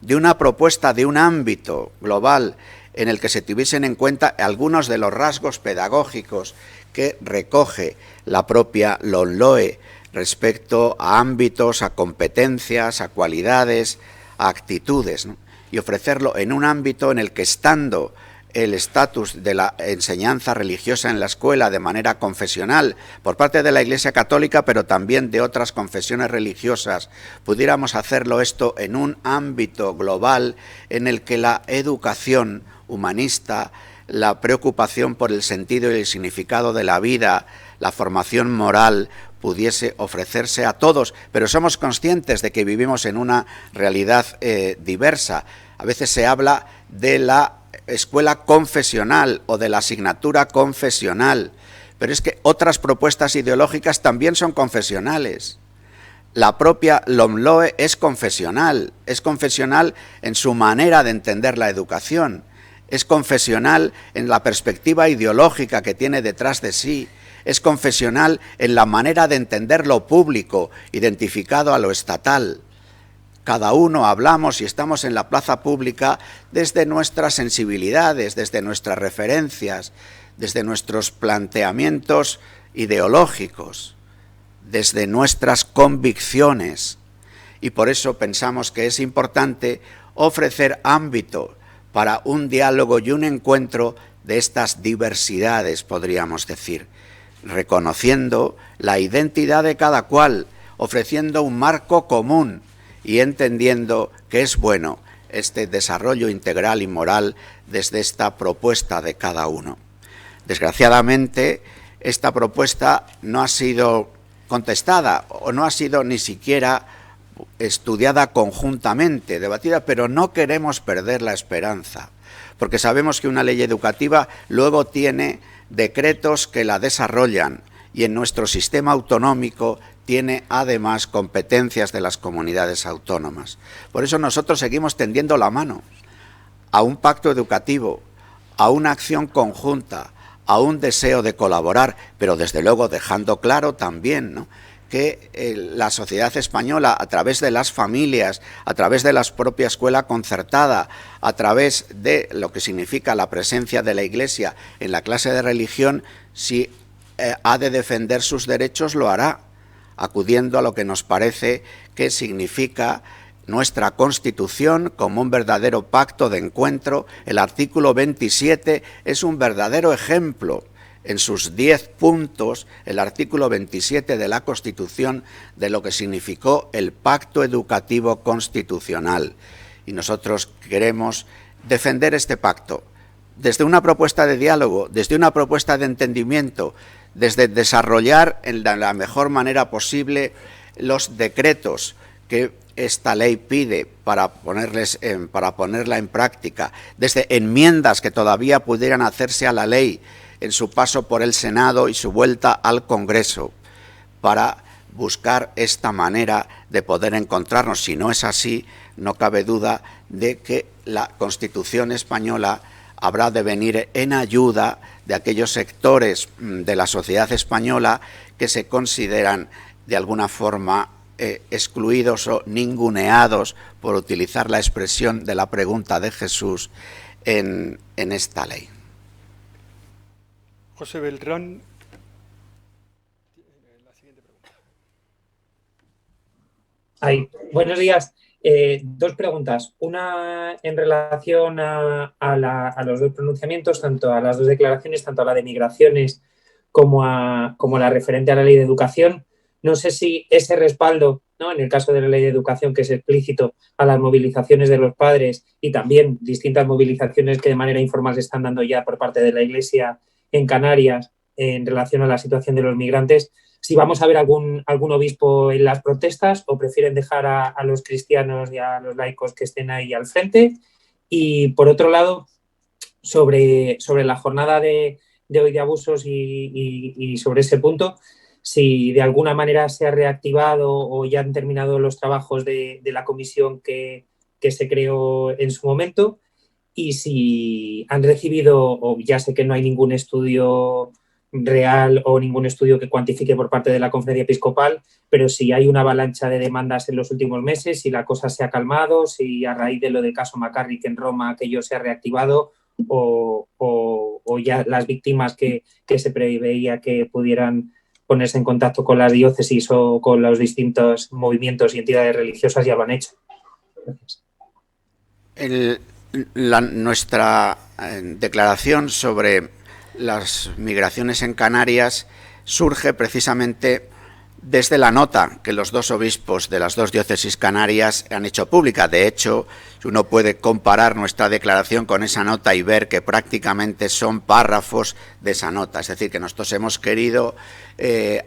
de una propuesta de un ámbito global en el que se tuviesen en cuenta algunos de los rasgos pedagógicos que recoge la propia LOMLOE respecto a ámbitos, a competencias, a cualidades, a actitudes, ¿no? Y ofrecerlo en un ámbito en el que, estando el estatus de la enseñanza religiosa en la escuela de manera confesional por parte de la Iglesia Católica, pero también de otras confesiones religiosas, pudiéramos hacerlo esto en un ámbito global en el que la educación humanista, la preocupación por el sentido y el significado de la vida, la formación moral, pudiese ofrecerse a todos, pero somos conscientes de que vivimos en una realidad diversa. A veces se habla de la escuela confesional o de la asignatura confesional, pero es que otras propuestas ideológicas también son confesionales. La propia LOMLOE es confesional en su manera de entender la educación, es confesional en la perspectiva ideológica que tiene detrás de sí, es confesional en la manera de entender lo público, identificado a lo estatal. Cada uno hablamos y estamos en la plaza pública desde nuestras sensibilidades, desde nuestras referencias, desde nuestros planteamientos ideológicos, desde nuestras convicciones. Y por eso pensamos que es importante ofrecer ámbito para un diálogo y un encuentro de estas diversidades, podríamos decir, reconociendo la identidad de cada cual, ofreciendo un marco común y entendiendo que es bueno este desarrollo integral y moral desde esta propuesta de cada uno. Desgraciadamente, esta propuesta no ha sido contestada o no ha sido ni siquiera estudiada conjuntamente, debatida, pero no queremos perder la esperanza, porque sabemos que una ley educativa luego tiene decretos que la desarrollan y en nuestro sistema autonómico tiene además competencias de las comunidades autónomas. Por eso nosotros seguimos tendiendo la mano a un pacto educativo, a una acción conjunta, a un deseo de colaborar, pero desde luego dejando claro también, ¿no?, que la sociedad española, a través de las familias, a través de la propia escuela concertada, a través de lo que significa la presencia de la Iglesia en la clase de religión, si ha de defender sus derechos, lo hará, acudiendo a lo que nos parece que significa nuestra Constitución como un verdadero pacto de encuentro. El artículo 27 es un verdadero ejemplo. En sus 10 puntos, el artículo 27 de la Constitución, de lo que significó el Pacto Educativo Constitucional. Y nosotros queremos defender este pacto desde una propuesta de diálogo, desde una propuesta de entendimiento, desde desarrollar en la mejor manera posible los decretos que esta ley pide para ponerla en práctica, desde enmiendas que todavía pudieran hacerse a la ley en su paso por el Senado y su vuelta al Congreso, para buscar esta manera de poder encontrarnos. Si no es así, no cabe duda de que la Constitución española habrá de venir en ayuda de aquellos sectores de la sociedad española que se consideran de alguna forma excluidos o ninguneados, por utilizar la expresión de la pregunta de Jesús en esta ley. José Beltrán. La siguiente pregunta. Buenos días. Dos preguntas. Una en relación a los dos pronunciamientos, tanto a las dos declaraciones, tanto a la de migraciones como la referente a la ley de educación. No sé si ese respaldo, ¿no?, en el caso de la ley de educación, que es explícito a las movilizaciones de los padres y también distintas movilizaciones que de manera informal se están dando ya por parte de la Iglesia en Canarias en relación a la situación de los migrantes, si vamos a ver algún obispo en las protestas o prefieren dejar a los cristianos y a los laicos que estén ahí al frente. Y por otro lado, sobre la jornada de hoy de abusos y sobre ese punto, si de alguna manera se ha reactivado o ya han terminado los trabajos de la comisión que se creó en su momento, y si han recibido, o ya sé que no hay ningún estudio real o ningún estudio que cuantifique por parte de la Conferencia Episcopal, pero si hay una avalancha de demandas en los últimos meses, si la cosa se ha calmado, si a raíz de lo del caso McCarrick en Roma aquello se ha reactivado o ya las víctimas que se preveía que pudieran ponerse en contacto con las diócesis o con los distintos movimientos y entidades religiosas ya lo han hecho. Gracias. Nuestra declaración sobre las migraciones en Canarias surge precisamente desde la nota que los dos obispos de las dos diócesis canarias han hecho pública. De hecho, uno puede comparar nuestra declaración con esa nota y ver que prácticamente son párrafos de esa nota. Es decir, que nosotros hemos querido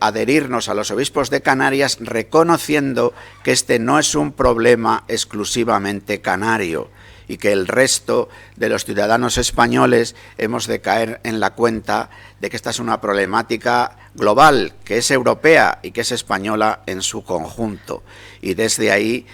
adherirnos a los obispos de Canarias reconociendo que este no es un problema exclusivamente canario, y que el resto de los ciudadanos españoles hemos de caer en la cuenta de que esta es una problemática global, que es europea y que es española en su conjunto. Y desde ahí,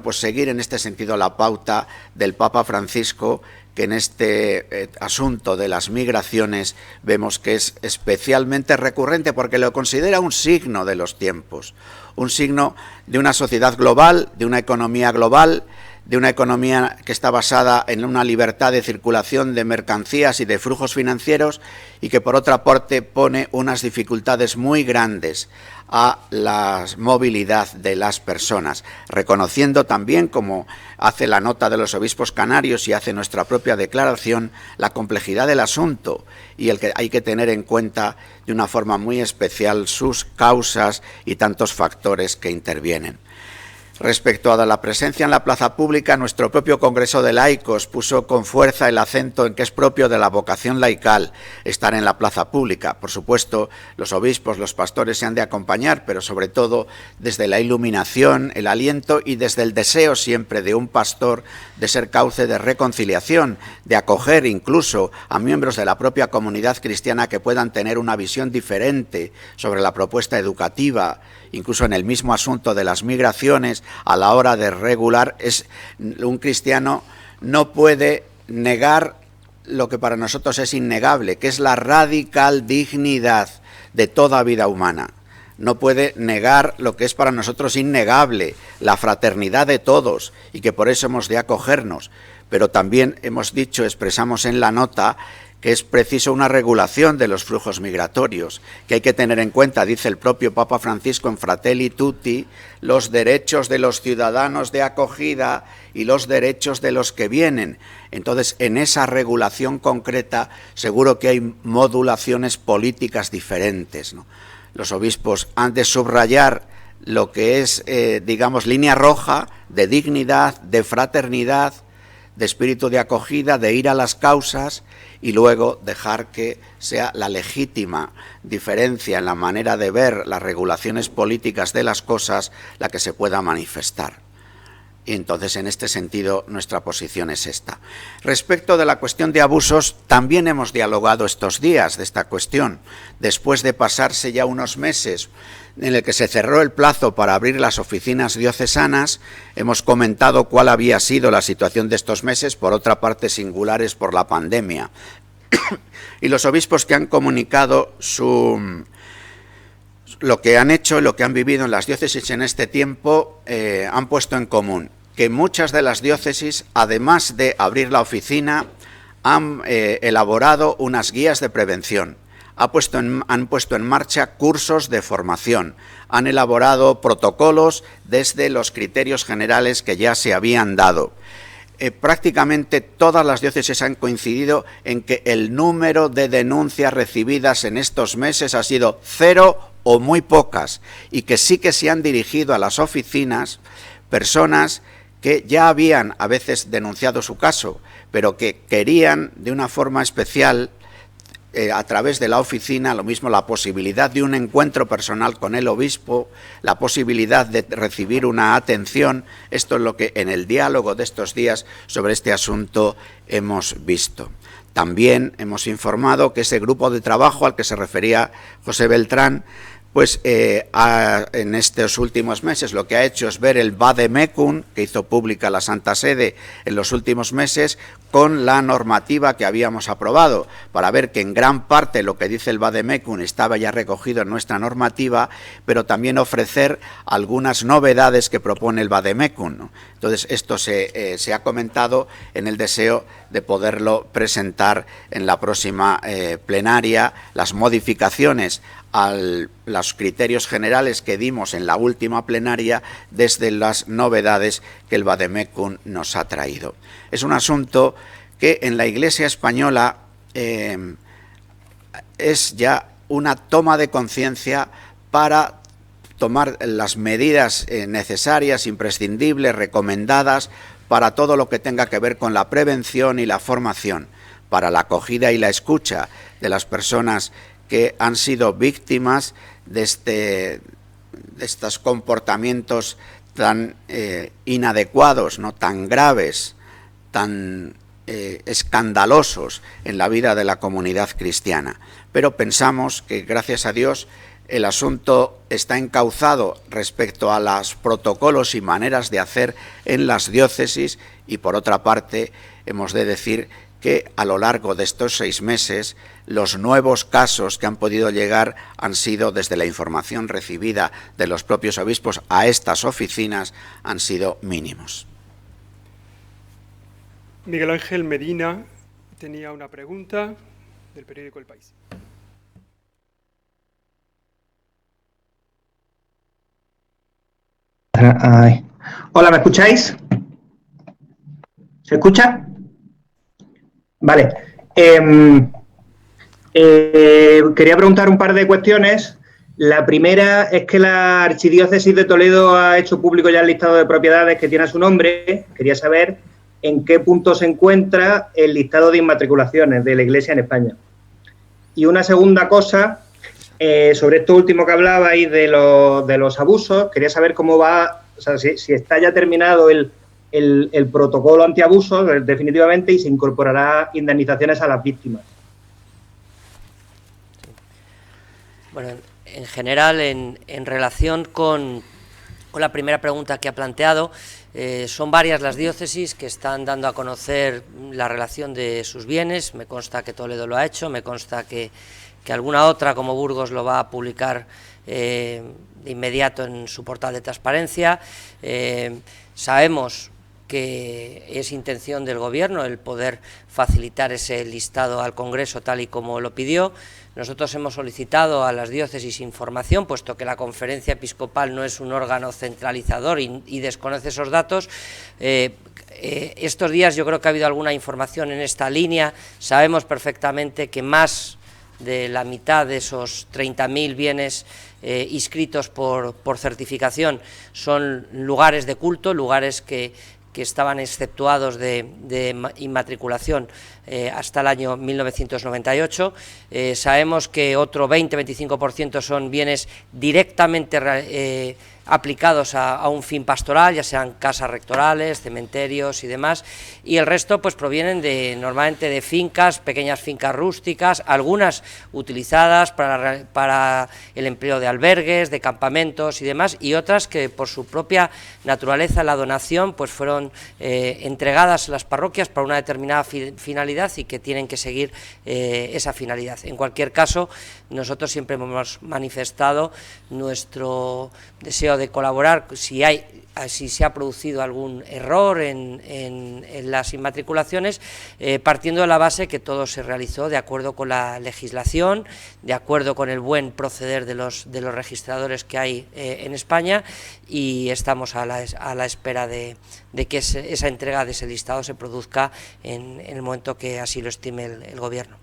pues seguir en este sentido la pauta del Papa Francisco, que en este asunto de las migraciones vemos que es especialmente recurrente porque lo considera un signo de los tiempos, un signo de una sociedad global, de una economía global, de una economía que está basada en una libertad de circulación de mercancías y de flujos financieros y que por otra parte pone unas dificultades muy grandes a la movilidad de las personas, reconociendo también, como hace la nota de los obispos canarios y hace nuestra propia declaración, la complejidad del asunto y el que hay que tener en cuenta de una forma muy especial sus causas y tantos factores que intervienen. Respecto a la presencia en la plaza pública, nuestro propio Congreso de Laicos puso con fuerza el acento en que es propio de la vocación laical estar en la plaza pública. Por supuesto, los obispos, los pastores se han de acompañar, pero sobre todo desde la iluminación, el aliento y desde el deseo siempre de un pastor de ser cauce de reconciliación, de acoger incluso a miembros de la propia comunidad cristiana que puedan tener una visión diferente sobre la propuesta educativa, incluso en el mismo asunto de las migraciones. A la hora de regular, un cristiano no puede negar lo que para nosotros es innegable, que es la radical dignidad de toda vida humana. No puede negar lo que es para nosotros innegable, la fraternidad de todos, y que por eso hemos de acogernos. Pero también hemos dicho, expresamos en la nota, que es preciso una regulación de los flujos migratorios, que hay que tener en cuenta, dice el propio Papa Francisco en Fratelli Tutti, los derechos de los ciudadanos de acogida y los derechos de los que vienen. Entonces, en esa regulación concreta, seguro que hay modulaciones políticas diferentes, ¿no? Los obispos han de subrayar lo que es, línea roja de dignidad, de fraternidad, de espíritu de acogida, de ir a las causas y luego dejar que sea la legítima diferencia en la manera de ver las regulaciones políticas de las cosas la que se pueda manifestar. Y entonces, en este sentido, nuestra posición es esta. Respecto de la cuestión de abusos, también hemos dialogado estos días de esta cuestión. Después de pasarse ya unos meses en el que se cerró el plazo para abrir las oficinas diocesanas, hemos comentado cuál había sido la situación de estos meses, por otra parte singulares por la pandemia. Y los obispos que han comunicado lo que han hecho y lo que han vivido en las diócesis en este tiempo han puesto en común que muchas de las diócesis, además de abrir la oficina, han elaborado unas guías de prevención, han puesto en marcha cursos de formación, han elaborado protocolos desde los criterios generales que ya se habían dado. Prácticamente todas las diócesis han coincidido en que el número de denuncias recibidas en estos meses ha sido 0 o muy pocas, y que sí que se han dirigido a las oficinas personas que ya habían a veces denunciado su caso, pero que querían de una forma especial, a través de la oficina, lo mismo la posibilidad de un encuentro personal con el obispo, la posibilidad de recibir una atención. Esto es lo que en el diálogo de estos días sobre este asunto hemos visto. También hemos informado que ese grupo de trabajo al que se refería José Beltrán, pues en estos últimos meses lo que ha hecho es ver el Vademecum que hizo pública la Santa Sede en los últimos meses con la normativa que habíamos aprobado, para ver que en gran parte lo que dice el Vademecum estaba ya recogido en nuestra normativa, pero también ofrecer algunas novedades que propone el Vademecum, ¿no? Entonces esto se ha comentado en el deseo de poderlo presentar en la próxima plenaria, las modificaciones a los criterios generales que dimos en la última plenaria desde las novedades que el Vademecum nos ha traído. Es un asunto que en la Iglesia española es ya una toma de conciencia para tomar las medidas necesarias, imprescindibles, recomendadas para todo lo que tenga que ver con la prevención y la formación, para la acogida y la escucha de las personas que han sido víctimas de estos comportamientos tan inadecuados, ¿no?, tan graves, tan escandalosos en la vida de la comunidad cristiana. Pero pensamos que, gracias a Dios, el asunto está encauzado respecto a los protocolos y maneras de hacer en las diócesis, y por otra parte hemos de decir que a lo largo de estos 6 meses los nuevos casos que han podido llegar han sido, desde la información recibida de los propios obispos a estas oficinas, han sido mínimos. Miguel Ángel Medina tenía una pregunta del periódico El País. Hola, ¿me escucháis? ¿Se escucha? Vale. Quería preguntar un par de cuestiones. La primera es que la Archidiócesis de Toledo ha hecho público ya el listado de propiedades que tiene a su nombre. Quería saber en qué punto se encuentra el listado de inmatriculaciones de la Iglesia en España. Y una segunda cosa, sobre esto último que hablabais de los abusos, quería saber cómo va, o sea, si está ya terminado el protocolo antiabusos definitivamente, y se incorporará indemnizaciones a las víctimas. Bueno, en general, en relación con la primera pregunta que ha planteado, son varias las diócesis que están dando a conocer la relación de sus bienes. Me consta que Toledo lo ha hecho, me consta que alguna otra, como Burgos, lo va a publicar de inmediato en su portal de transparencia. Sabemos que es intención del Gobierno el poder facilitar ese listado al Congreso tal y como lo pidió. Nosotros hemos solicitado a las diócesis información, puesto que la Conferencia Episcopal no es un órgano centralizador y desconoce esos datos. Estos días yo creo que ha habido alguna información en esta línea. Sabemos perfectamente que más de la mitad de esos 30.000 bienes inscritos por certificación son lugares de culto, lugares que que estaban exceptuados de inmatriculación hasta el año 1998. Sabemos que otro 20-25% son bienes directamente aplicados a un fin pastoral, ya sean casas rectorales, cementerios y demás, y el resto pues provienen normalmente de fincas, pequeñas fincas rústicas, algunas utilizadas para el empleo de albergues, de campamentos y demás, y otras que por su propia naturaleza, la donación, pues fueron entregadas a las parroquias para una determinada finalidad y que tienen que seguir esa finalidad. En cualquier caso, nosotros siempre hemos manifestado nuestro deseo de colaborar si se ha producido algún error en las inmatriculaciones, partiendo de la base que todo se realizó de acuerdo con la legislación, de acuerdo con el buen proceder de los registradores que hay en España, y estamos a la espera de que esa entrega de ese listado se produzca en el momento que así lo estime el Gobierno.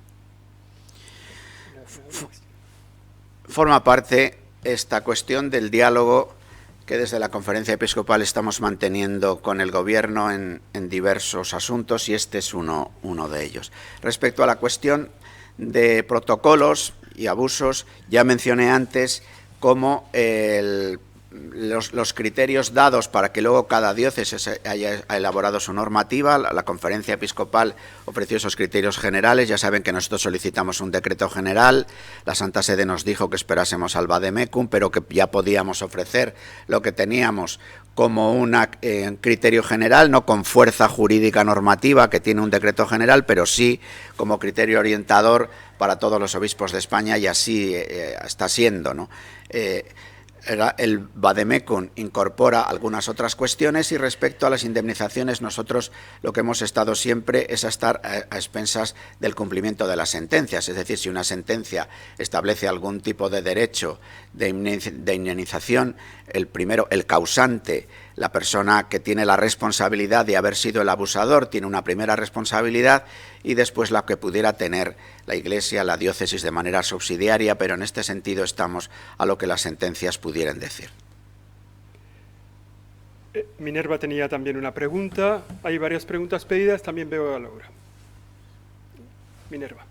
Forma parte esta cuestión del diálogo que desde la Conferencia Episcopal estamos manteniendo con el Gobierno en diversos asuntos, y este es uno de ellos. Respecto a la cuestión de protocolos y abusos, ya mencioné antes cómo los criterios dados para que luego cada diócesis haya elaborado su normativa. La Conferencia Episcopal ofreció esos criterios generales. Ya saben que nosotros solicitamos un decreto general. La Santa Sede nos dijo que esperásemos al vademecum, pero que ya podíamos ofrecer lo que teníamos como un criterio general, no con fuerza jurídica normativa que tiene un decreto general, pero sí como criterio orientador para todos los obispos de España, y así está siendo, ¿no? El vademecum incorpora algunas otras cuestiones, y respecto a las indemnizaciones nosotros lo que hemos estado siempre es a estar a expensas del cumplimiento de las sentencias. Es decir, si una sentencia establece algún tipo de derecho de indemnización, el causante, la persona que tiene la responsabilidad de haber sido el abusador, tiene una primera responsabilidad, y después la que pudiera tener la Iglesia, la diócesis, de manera subsidiaria, pero en este sentido estamos a lo que las sentencias pudieran decir. Minerva tenía también una pregunta. Hay varias preguntas pedidas, también veo a Laura. Minerva.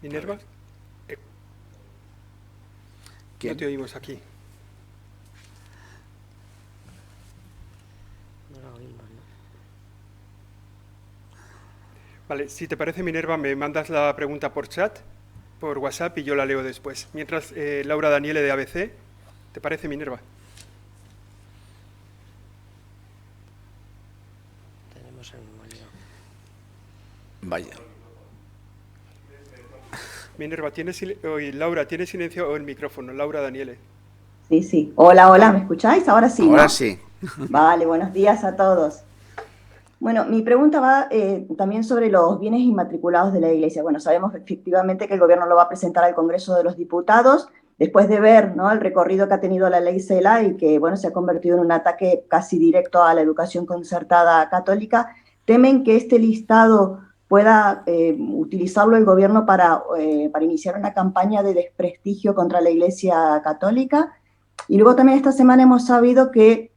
Minerva. No te oímos aquí. Vale, si te parece, Minerva, me mandas la pregunta por chat, por WhatsApp, y yo la leo después. Mientras, Laura Daniele de ABC, ¿te parece, Minerva? Tenemos el molino. Vaya. Minerva, Laura, ¿tienes silencio el micrófono? Laura Daniele. Sí. Hola, ¿me escucháis? Ahora sí, Ahora ¿no? sí. Vale, buenos días a todos. Bueno, mi pregunta va también sobre los bienes inmatriculados de la Iglesia. Bueno, sabemos efectivamente que el Gobierno lo va a presentar al Congreso de los Diputados, después de ver, ¿no?, el recorrido que ha tenido la ley CELA y que, bueno, se ha convertido en un ataque casi directo a la educación concertada católica. ¿Temen que este listado pueda utilizarlo el Gobierno para iniciar una campaña de desprestigio contra la Iglesia católica? Y luego también esta semana hemos sabido que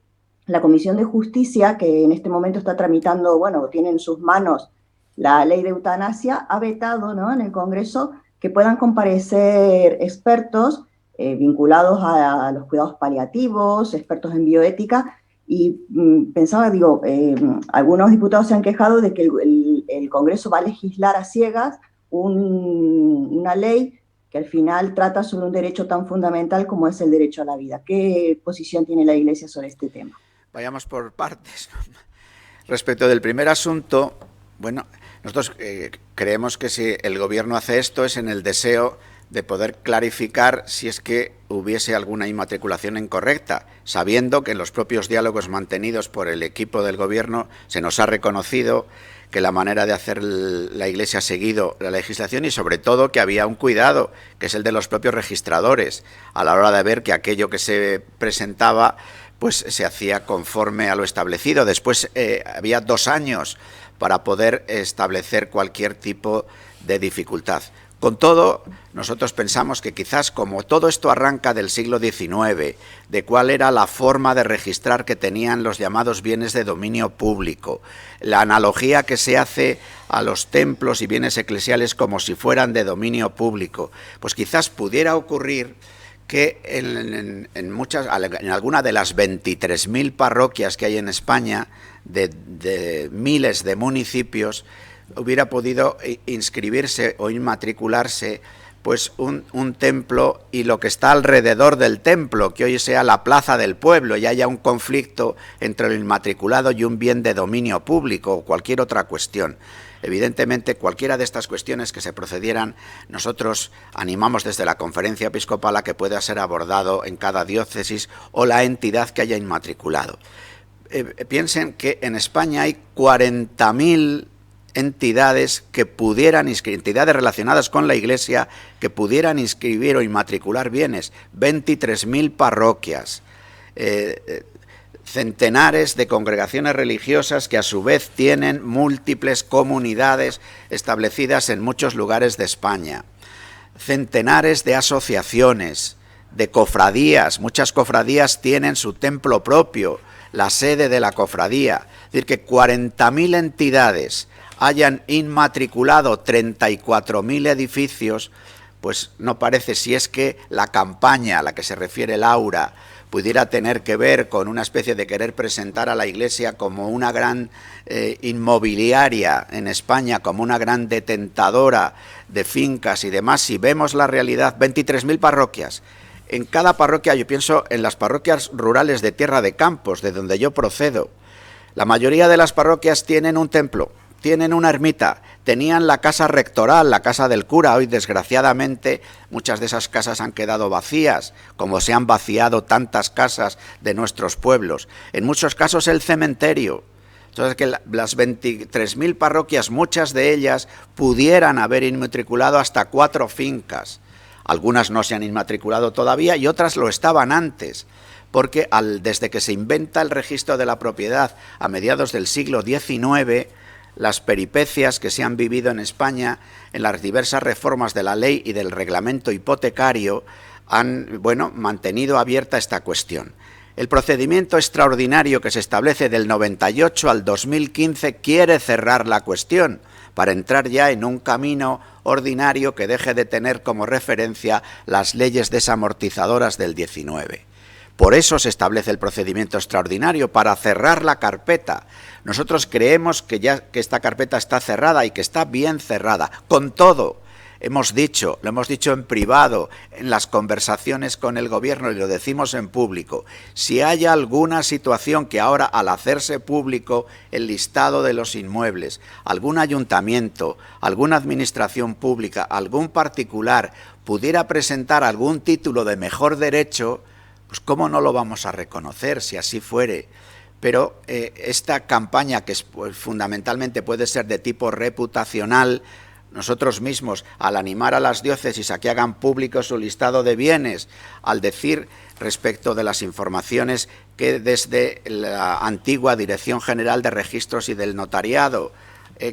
la Comisión de Justicia, que en este momento está tramitando, bueno, tiene en sus manos la ley de eutanasia, ha vetado, ¿no?, en el Congreso que puedan comparecer expertos vinculados a los cuidados paliativos, expertos en bioética, y pensaba, algunos diputados se han quejado de que el Congreso va a legislar a ciegas una ley que al final trata sobre un derecho tan fundamental como es el derecho a la vida. ¿Qué posición tiene la Iglesia sobre este tema? Vayamos por partes. Respecto del primer asunto, bueno, nosotros creemos que si el Gobierno hace esto es en el deseo de poder clarificar si es que hubiese alguna inmatriculación incorrecta, sabiendo que en los propios diálogos mantenidos por el equipo del Gobierno se nos ha reconocido que la manera de hacer la Iglesia ha seguido la legislación, y sobre todo que había un cuidado, que es el de los propios registradores, a la hora de ver que aquello que se presentaba pues se hacía conforme a lo establecido. Después había 2 años para poder establecer cualquier tipo de dificultad. Con todo, nosotros pensamos que quizás como todo esto arranca del siglo XIX, de cuál era la forma de registrar que tenían los llamados bienes de dominio público, la analogía que se hace a los templos y bienes eclesiales como si fueran de dominio público, pues quizás pudiera ocurrir que en alguna de las 23.000 parroquias que hay en España, de miles de municipios, hubiera podido inscribirse o inmatricularse pues un templo y lo que está alrededor del templo, que hoy sea la plaza del pueblo y haya un conflicto entre el inmatriculado y un bien de dominio público o cualquier otra cuestión. Evidentemente, cualquiera de estas cuestiones que se procedieran, nosotros animamos desde la Conferencia Episcopal a que pueda ser abordado en cada diócesis o la entidad que haya inmatriculado. Piensen que en España hay 40.000 entidades que pudieran inscribir, entidades relacionadas con la Iglesia que pudieran inscribir o inmatricular bienes, 23.000 parroquias, centenares de congregaciones religiosas que a su vez tienen múltiples comunidades establecidas en muchos lugares de España, centenares de asociaciones, de cofradías, muchas cofradías tienen su templo propio, la sede de la cofradía, es decir que 40.000 entidades hayan inmatriculado 34.000 edificios, pues no parece, si es que la campaña a la que se refiere Laura pudiera tener que ver con una especie de querer presentar a la Iglesia como una gran inmobiliaria en España, como una gran detentadora de fincas y demás. Si vemos la realidad, 23.000 parroquias. En cada parroquia, yo pienso en las parroquias rurales de Tierra de Campos, de donde yo procedo. La mayoría de las parroquias tienen un templo, tienen una ermita, tenían la casa rectoral, la casa del cura. Hoy, desgraciadamente, muchas de esas casas han quedado vacías, como se han vaciado tantas casas de nuestros pueblos. En muchos casos el cementerio. Entonces, que las 23.000 parroquias, muchas de ellas pudieran haber inmatriculado hasta 4 fincas. Algunas no se han inmatriculado todavía y otras lo estaban antes, porque desde que se inventa el registro de la propiedad a mediados del siglo XIX, las peripecias que se han vivido en España en las diversas reformas de la ley y del reglamento hipotecario han, mantenido abierta esta cuestión. El procedimiento extraordinario que se establece del 98 al 2015 quiere cerrar la cuestión para entrar ya en un camino ordinario que deje de tener como referencia las leyes desamortizadoras del 19. Por eso se establece el procedimiento extraordinario, para cerrar la carpeta. Nosotros creemos que esta carpeta está cerrada y que está bien cerrada. Con todo, lo hemos dicho en privado, en las conversaciones con el gobierno, y lo decimos en público, si hay alguna situación que ahora, al hacerse público el listado de los inmuebles, algún ayuntamiento, alguna administración pública, algún particular pudiera presentar algún título de mejor derecho, pues ¿cómo no lo vamos a reconocer si así fuere? Pero esta campaña, que fundamentalmente puede ser de tipo reputacional, nosotros mismos, al animar a las diócesis a que hagan público su listado de bienes, al decir respecto de las informaciones que desde la antigua Dirección General de Registros y del Notariado,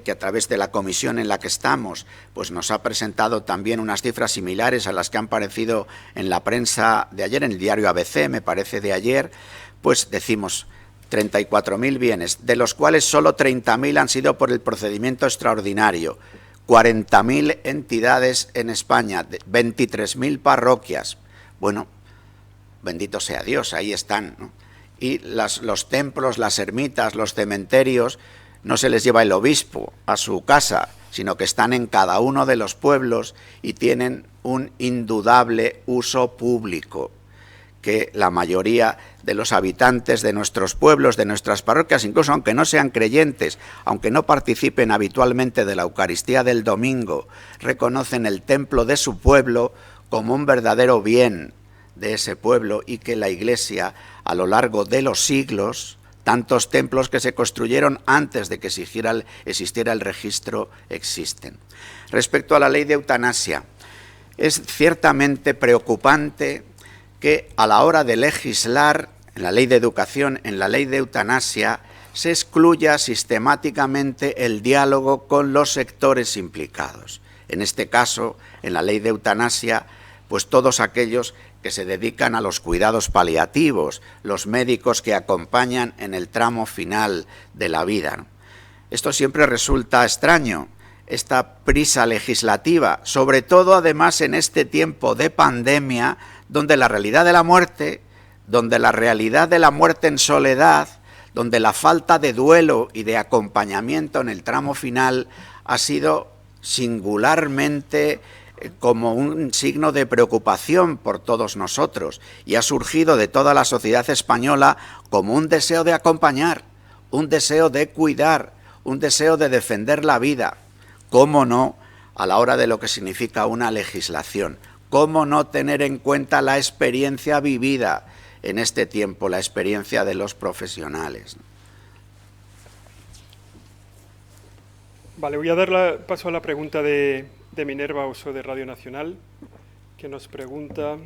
que a través de la comisión en la que estamos, pues nos ha presentado también unas cifras similares a las que han aparecido en la prensa de ayer, en el diario ABC, me parece de ayer, pues decimos 34.000 bienes, de los cuales solo 30.000 han sido por el procedimiento extraordinario, 40.000 entidades en España, 23.000 parroquias. Bueno, bendito sea Dios, ahí están, ¿no? Y los templos, las ermitas, los cementerios, no se les lleva el obispo a su casa, sino que están en cada uno de los pueblos y tienen un indudable uso público, que la mayoría de los habitantes de nuestros pueblos, de nuestras parroquias, incluso aunque no sean creyentes, aunque no participen habitualmente de la Eucaristía del domingo, reconocen el templo de su pueblo como un verdadero bien de ese pueblo, y que la Iglesia, a lo largo de los siglos, tantos templos que se construyeron antes de que existiera el registro, existen. Respecto a la ley de eutanasia, es ciertamente preocupante que a la hora de legislar, en la ley de educación, en la ley de eutanasia, se excluya sistemáticamente el diálogo con los sectores implicados. En este caso, en la ley de eutanasia, pues todos aquellos que se dedican a los cuidados paliativos, los médicos que acompañan en el tramo final de la vida, ¿no? Esto siempre resulta extraño, esta prisa legislativa, sobre todo además en este tiempo de pandemia, donde la realidad de la muerte, en soledad, donde la falta de duelo y de acompañamiento en el tramo final ha sido singularmente como un signo de preocupación por todos nosotros y ha surgido de toda la sociedad española como un deseo de acompañar, un deseo de cuidar, un deseo de defender la vida. ¿Cómo no a la hora de lo que significa una legislación? ¿Cómo no tener en cuenta la experiencia vivida en este tiempo, la experiencia de los profesionales? Vale, voy a dar paso a la pregunta de Minerva Oso de Radio Nacional, que nos pregunta...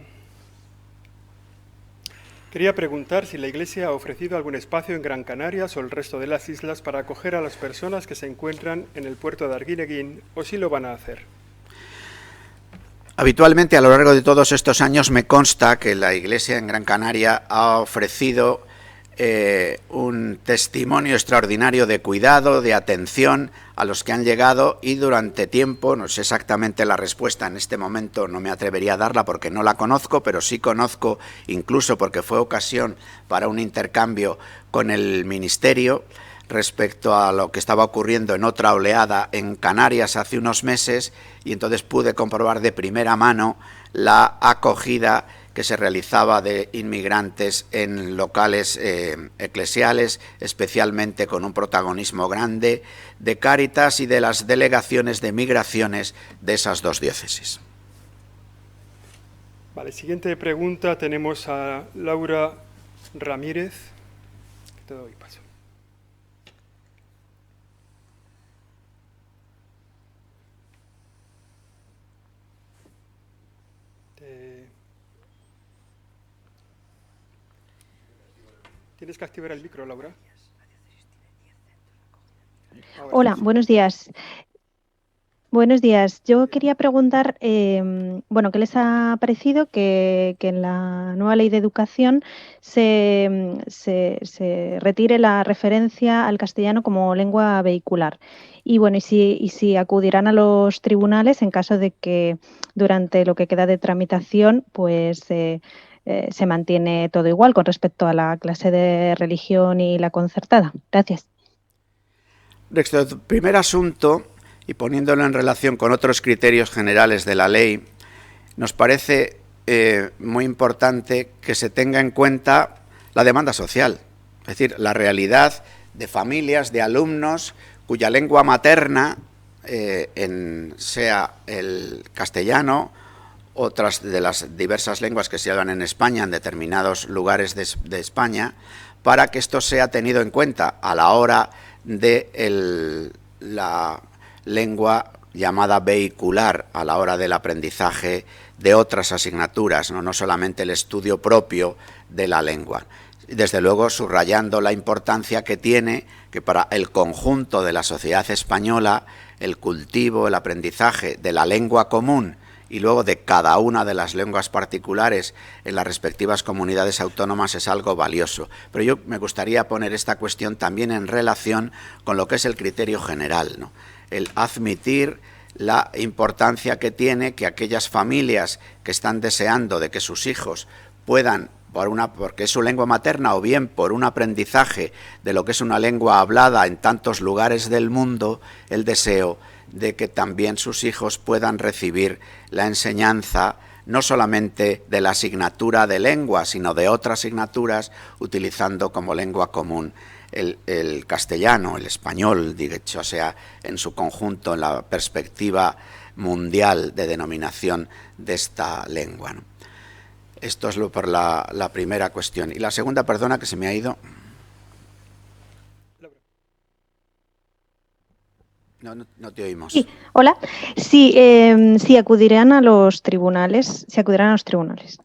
Quería preguntar si la Iglesia ha ofrecido algún espacio en Gran Canarias o el resto de las islas para acoger a las personas que se encuentran en el puerto de Arguineguín, o si lo van a hacer. Habitualmente, a lo largo de todos estos años, me consta que la Iglesia en Gran Canaria ha ofrecido un testimonio extraordinario de cuidado, de atención a los que han llegado, y durante tiempo, no sé exactamente la respuesta en este momento, no me atrevería a darla porque no la conozco, pero sí conozco, incluso porque fue ocasión para un intercambio con el Ministerio respecto a lo que estaba ocurriendo en otra oleada en Canarias hace unos meses, y entonces pude comprobar de primera mano la acogida que se realizaba de inmigrantes en locales eclesiales, especialmente con un protagonismo grande de Cáritas y de las delegaciones de migraciones de esas dos diócesis. Vale, siguiente pregunta, tenemos a Laura Ramírez. Te doy paso. Tienes que activar el micro, Laura. Hola, buenos días. Buenos días. Yo quería preguntar, bueno, ¿qué les ha parecido que en la nueva ley de educación se retire la referencia al castellano como lengua vehicular? Y bueno, y si acudirán a los tribunales en caso de que durante lo que queda de tramitación, pues se mantiene todo igual con respecto a la clase de religión y la concertada. Gracias. Respecto al primer asunto, y poniéndolo en relación con otros criterios generales de la ley, nos parece muy importante que se tenga en cuenta la demanda social, es decir, la realidad de familias, de alumnos cuya lengua materna sea el castellano, otras de las diversas lenguas que se hablan en España, en determinados lugares de España, para que esto sea tenido en cuenta a la hora de la lengua llamada vehicular, a la hora del aprendizaje de otras asignaturas, no solamente el estudio propio de la lengua. Desde luego, subrayando la importancia que tiene que para el conjunto de la sociedad española el cultivo, el aprendizaje de la lengua común y luego de cada una de las lenguas particulares en las respectivas comunidades autónomas es algo valioso. Pero yo me gustaría poner esta cuestión también en relación con lo que es el criterio general, ¿no? El admitir la importancia que tiene que aquellas familias que están deseando de que sus hijos puedan, porque es su lengua materna o bien por un aprendizaje de lo que es una lengua hablada en tantos lugares del mundo, el deseo de que también sus hijos puedan recibir la enseñanza no solamente de la asignatura de lengua, sino de otras asignaturas, utilizando como lengua común el castellano, el español, dicho sea en su conjunto, en la perspectiva mundial de denominación de esta lengua, ¿no? Esto es por la primera cuestión. Y la segunda, perdona, que se me ha ido. No te oímos. Sí, hola. Sí, acudirán a los tribunales. Si acudirán a los tribunales.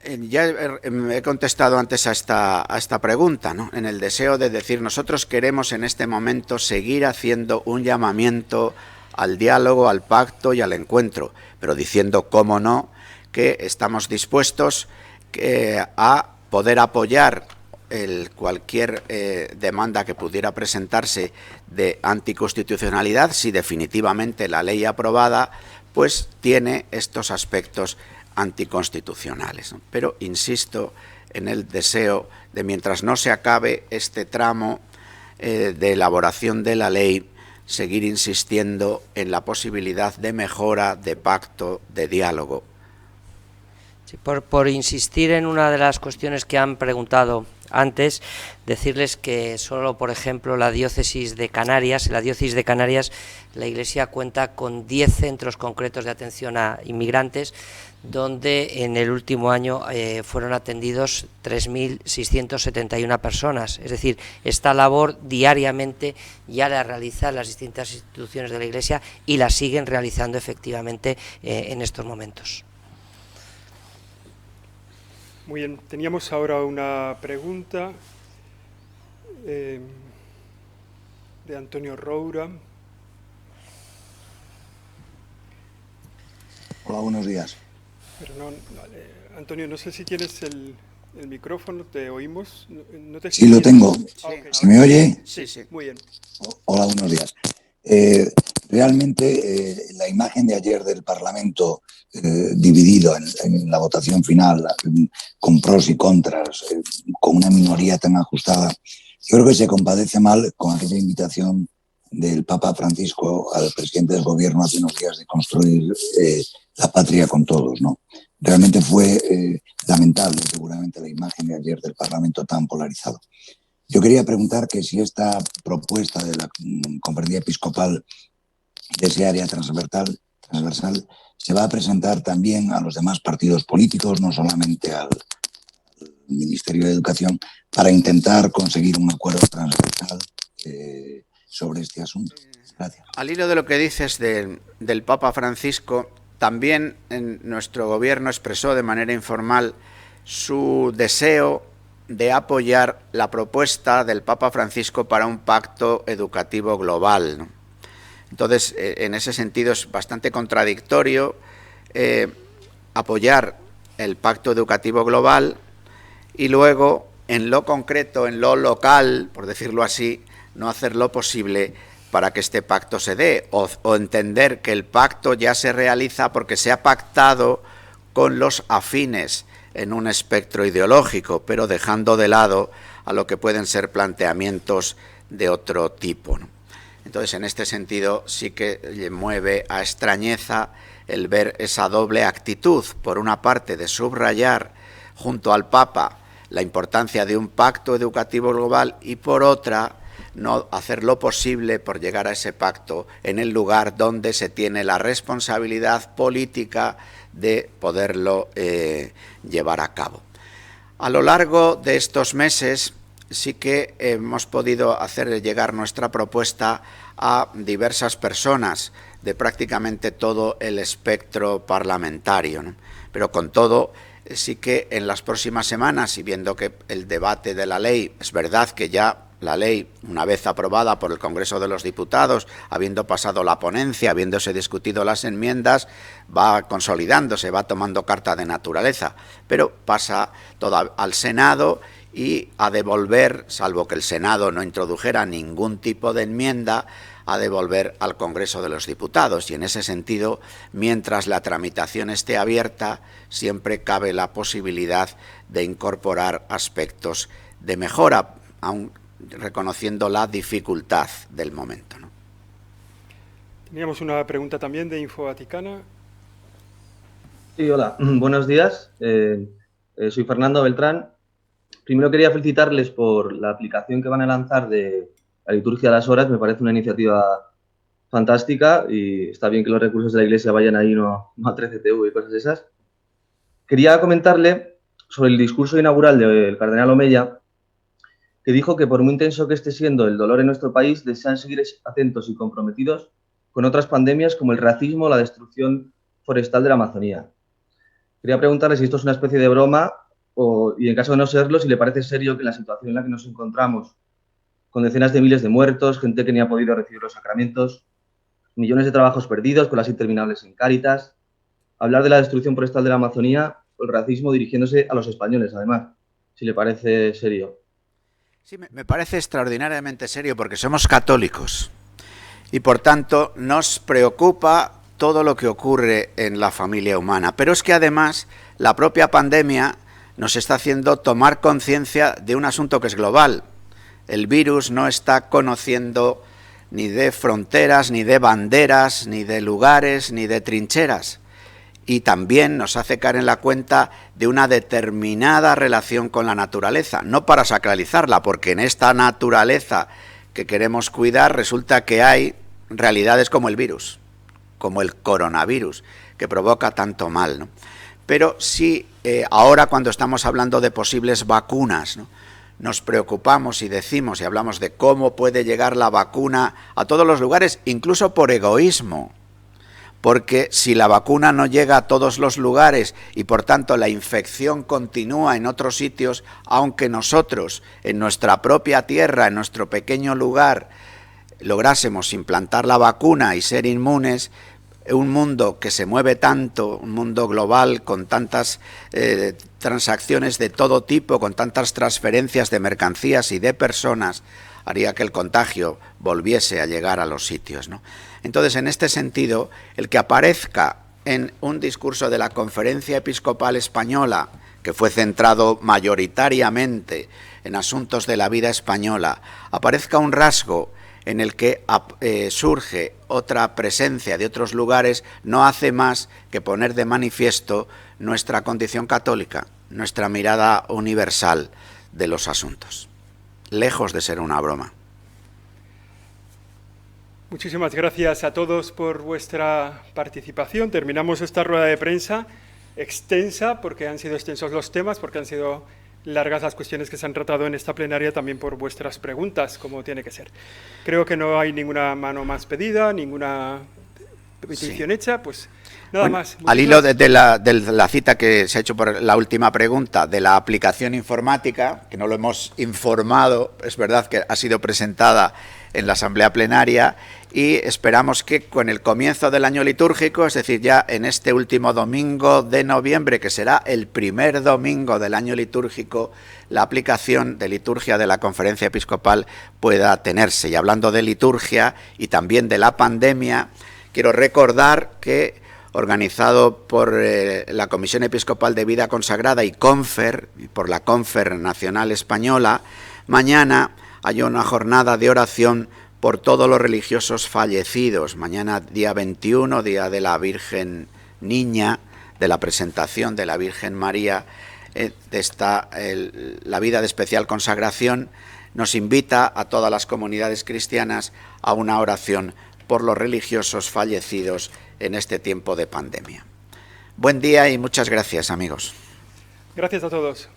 Ya he contestado antes a esta pregunta, ¿no? En el deseo de decir, nosotros queremos en este momento seguir haciendo un llamamiento al diálogo, al pacto y al encuentro, pero diciendo, cómo no, que estamos dispuestos a poder apoyar cualquier demanda que pudiera presentarse de anticonstitucionalidad si definitivamente la ley aprobada pues tiene estos aspectos anticonstitucionales, ¿no? Pero insisto en el deseo de, mientras no se acabe este tramo de elaboración de la ley, seguir insistiendo en la posibilidad de mejora, de pacto, de diálogo. Sí, por insistir en una de las cuestiones que han preguntado antes, decirles que solo, por ejemplo, la diócesis de Canarias, la Iglesia cuenta con 10 centros concretos de atención a inmigrantes, donde en el último año fueron atendidos 3.671 personas. Es decir, esta labor diariamente ya la realizan las distintas instituciones de la Iglesia y la siguen realizando efectivamente en estos momentos. Muy bien, teníamos ahora una pregunta de Antonio Roura. Hola, buenos días. Pero Antonio, no sé si tienes el micrófono, ¿te oímos? No te sí, lo tengo. Okay. ¿Se me oye? Sí, muy bien. Hola, buenos días. Realmente la imagen de ayer del Parlamento dividido en la votación final, con pros y contras, con una minoría tan ajustada, yo creo que se compadece mal con aquella invitación del Papa Francisco al presidente del gobierno hace unos días de construir la patria con todos, ¿no? Realmente fue lamentable seguramente la imagen de ayer del Parlamento tan polarizado. Yo quería preguntar que si esta propuesta de la Conferencia Episcopal de ese área transversal se va a presentar también a los demás partidos políticos, no solamente al Ministerio de Educación, para intentar conseguir un acuerdo transversal sobre este asunto. Gracias. Al hilo de lo que dices del Papa Francisco, también en nuestro gobierno expresó de manera informal su deseo de apoyar la propuesta del Papa Francisco para un pacto educativo global, ¿no? Entonces, en ese sentido es bastante contradictorio apoyar el pacto educativo global y luego, en lo concreto, en lo local, por decirlo así, no hacer lo posible para que este pacto se dé, o entender que el pacto ya se realiza porque se ha pactado con los afines en un espectro ideológico, pero dejando de lado a lo que pueden ser planteamientos de otro tipo, ¿no? Entonces, en este sentido, sí que le mueve a extrañeza el ver esa doble actitud, por una parte de subrayar junto al Papa la importancia de un pacto educativo global y por otra no hacer lo posible por llegar a ese pacto en el lugar donde se tiene la responsabilidad política de poderlo llevar a cabo. A lo largo de estos meses sí que hemos podido hacer llegar nuestra propuesta a diversas personas de prácticamente todo el espectro parlamentario, ¿no? Pero con todo, sí que en las próximas semanas, y viendo que el debate de la ley, es verdad que ya la ley, una vez aprobada por el Congreso de los Diputados, habiendo pasado la ponencia, habiéndose discutido las enmiendas, va consolidándose, va tomando carta de naturaleza, pero pasa todo al Senado y a devolver, salvo que el Senado no introdujera ningún tipo de enmienda, a devolver al Congreso de los Diputados. Y en ese sentido, mientras la tramitación esté abierta, siempre cabe la posibilidad de incorporar aspectos de mejora, aun reconociendo la dificultad del momento, ¿no? Teníamos una pregunta también de Info Vaticana. Sí, hola, buenos días. Soy Fernando Beltrán. Primero quería felicitarles por la aplicación que van a lanzar de la liturgia de las horas. Me parece una iniciativa fantástica y está bien que los recursos de la Iglesia vayan ahí, no a 13TV y cosas de esas. Quería comentarle sobre el discurso inaugural del cardenal Omeya, que dijo que por muy intenso que esté siendo el dolor en nuestro país, desean seguir atentos y comprometidos con otras pandemias como el racismo o la destrucción forestal de la Amazonía. Quería preguntarle si esto es una especie de broma y, en caso de no serlo, si le parece serio que en la situación en la que nos encontramos, con decenas de miles de muertos, gente que ni ha podido recibir los sacramentos, millones de trabajos perdidos, colas interminables en Cáritas, hablar de la destrucción forestal de la Amazonía, el racismo dirigiéndose a los españoles, además, si le parece serio. Sí, me parece extraordinariamente serio porque somos católicos y por tanto nos preocupa todo lo que ocurre en la familia humana. Pero es que además la propia pandemia nos está haciendo tomar conciencia de un asunto que es global. El virus no está conociendo ni de fronteras, ni de banderas, ni de lugares, ni de trincheras. Y también nos hace caer en la cuenta de una determinada relación con la naturaleza, no para sacralizarla, porque en esta naturaleza que queremos cuidar resulta que hay realidades como el virus, como el coronavirus, que provoca tanto mal, ¿no? Pero sí, ahora cuando estamos hablando de posibles vacunas, ¿no?, nos preocupamos y decimos y hablamos de cómo puede llegar la vacuna a todos los lugares, incluso por egoísmo. Porque si la vacuna no llega a todos los lugares y por tanto la infección continúa en otros sitios, aunque nosotros en nuestra propia tierra, en nuestro pequeño lugar, lográsemos implantar la vacuna y ser inmunes, un mundo que se mueve tanto, un mundo global con tantas transacciones de todo tipo, con tantas transferencias de mercancías y de personas, haría que el contagio volviese a llegar a los sitios, ¿no? Entonces, en este sentido, el que aparezca en un discurso de la Conferencia Episcopal Española, que fue centrado mayoritariamente en asuntos de la vida española, aparezca un rasgo en el que surge otra presencia de otros lugares, no hace más que poner de manifiesto nuestra condición católica, nuestra mirada universal de los asuntos, lejos de ser una broma. Muchísimas gracias a todos por vuestra participación. Terminamos esta rueda de prensa extensa, porque han sido extensos los temas, porque han sido largas las cuestiones que se han tratado en esta plenaria, también por vuestras preguntas, como tiene que ser. Creo que no hay ninguna mano más pedida, ninguna petición hecha, pues nada más. Al hilo de la cita que se ha hecho por la última pregunta, de la aplicación informática, que no lo hemos informado, es verdad que ha sido presentada en la asamblea plenaria y esperamos que con el comienzo del año litúrgico, es decir, ya en este último domingo de noviembre, que será el primer domingo del año litúrgico, la aplicación de liturgia de la Conferencia Episcopal pueda tenerse. Y hablando de liturgia y también de la pandemia, quiero recordar que, organizado por la Comisión Episcopal de Vida Consagrada y CONFER, y por la CONFER Nacional Española, mañana hay una jornada de oración por todos los religiosos fallecidos. Mañana, día 21, día de la Virgen Niña, de la presentación de la Virgen María, la vida de especial consagración, nos invita a todas las comunidades cristianas a una oración por los religiosos fallecidos en este tiempo de pandemia. Buen día y muchas gracias, amigos. Gracias a todos.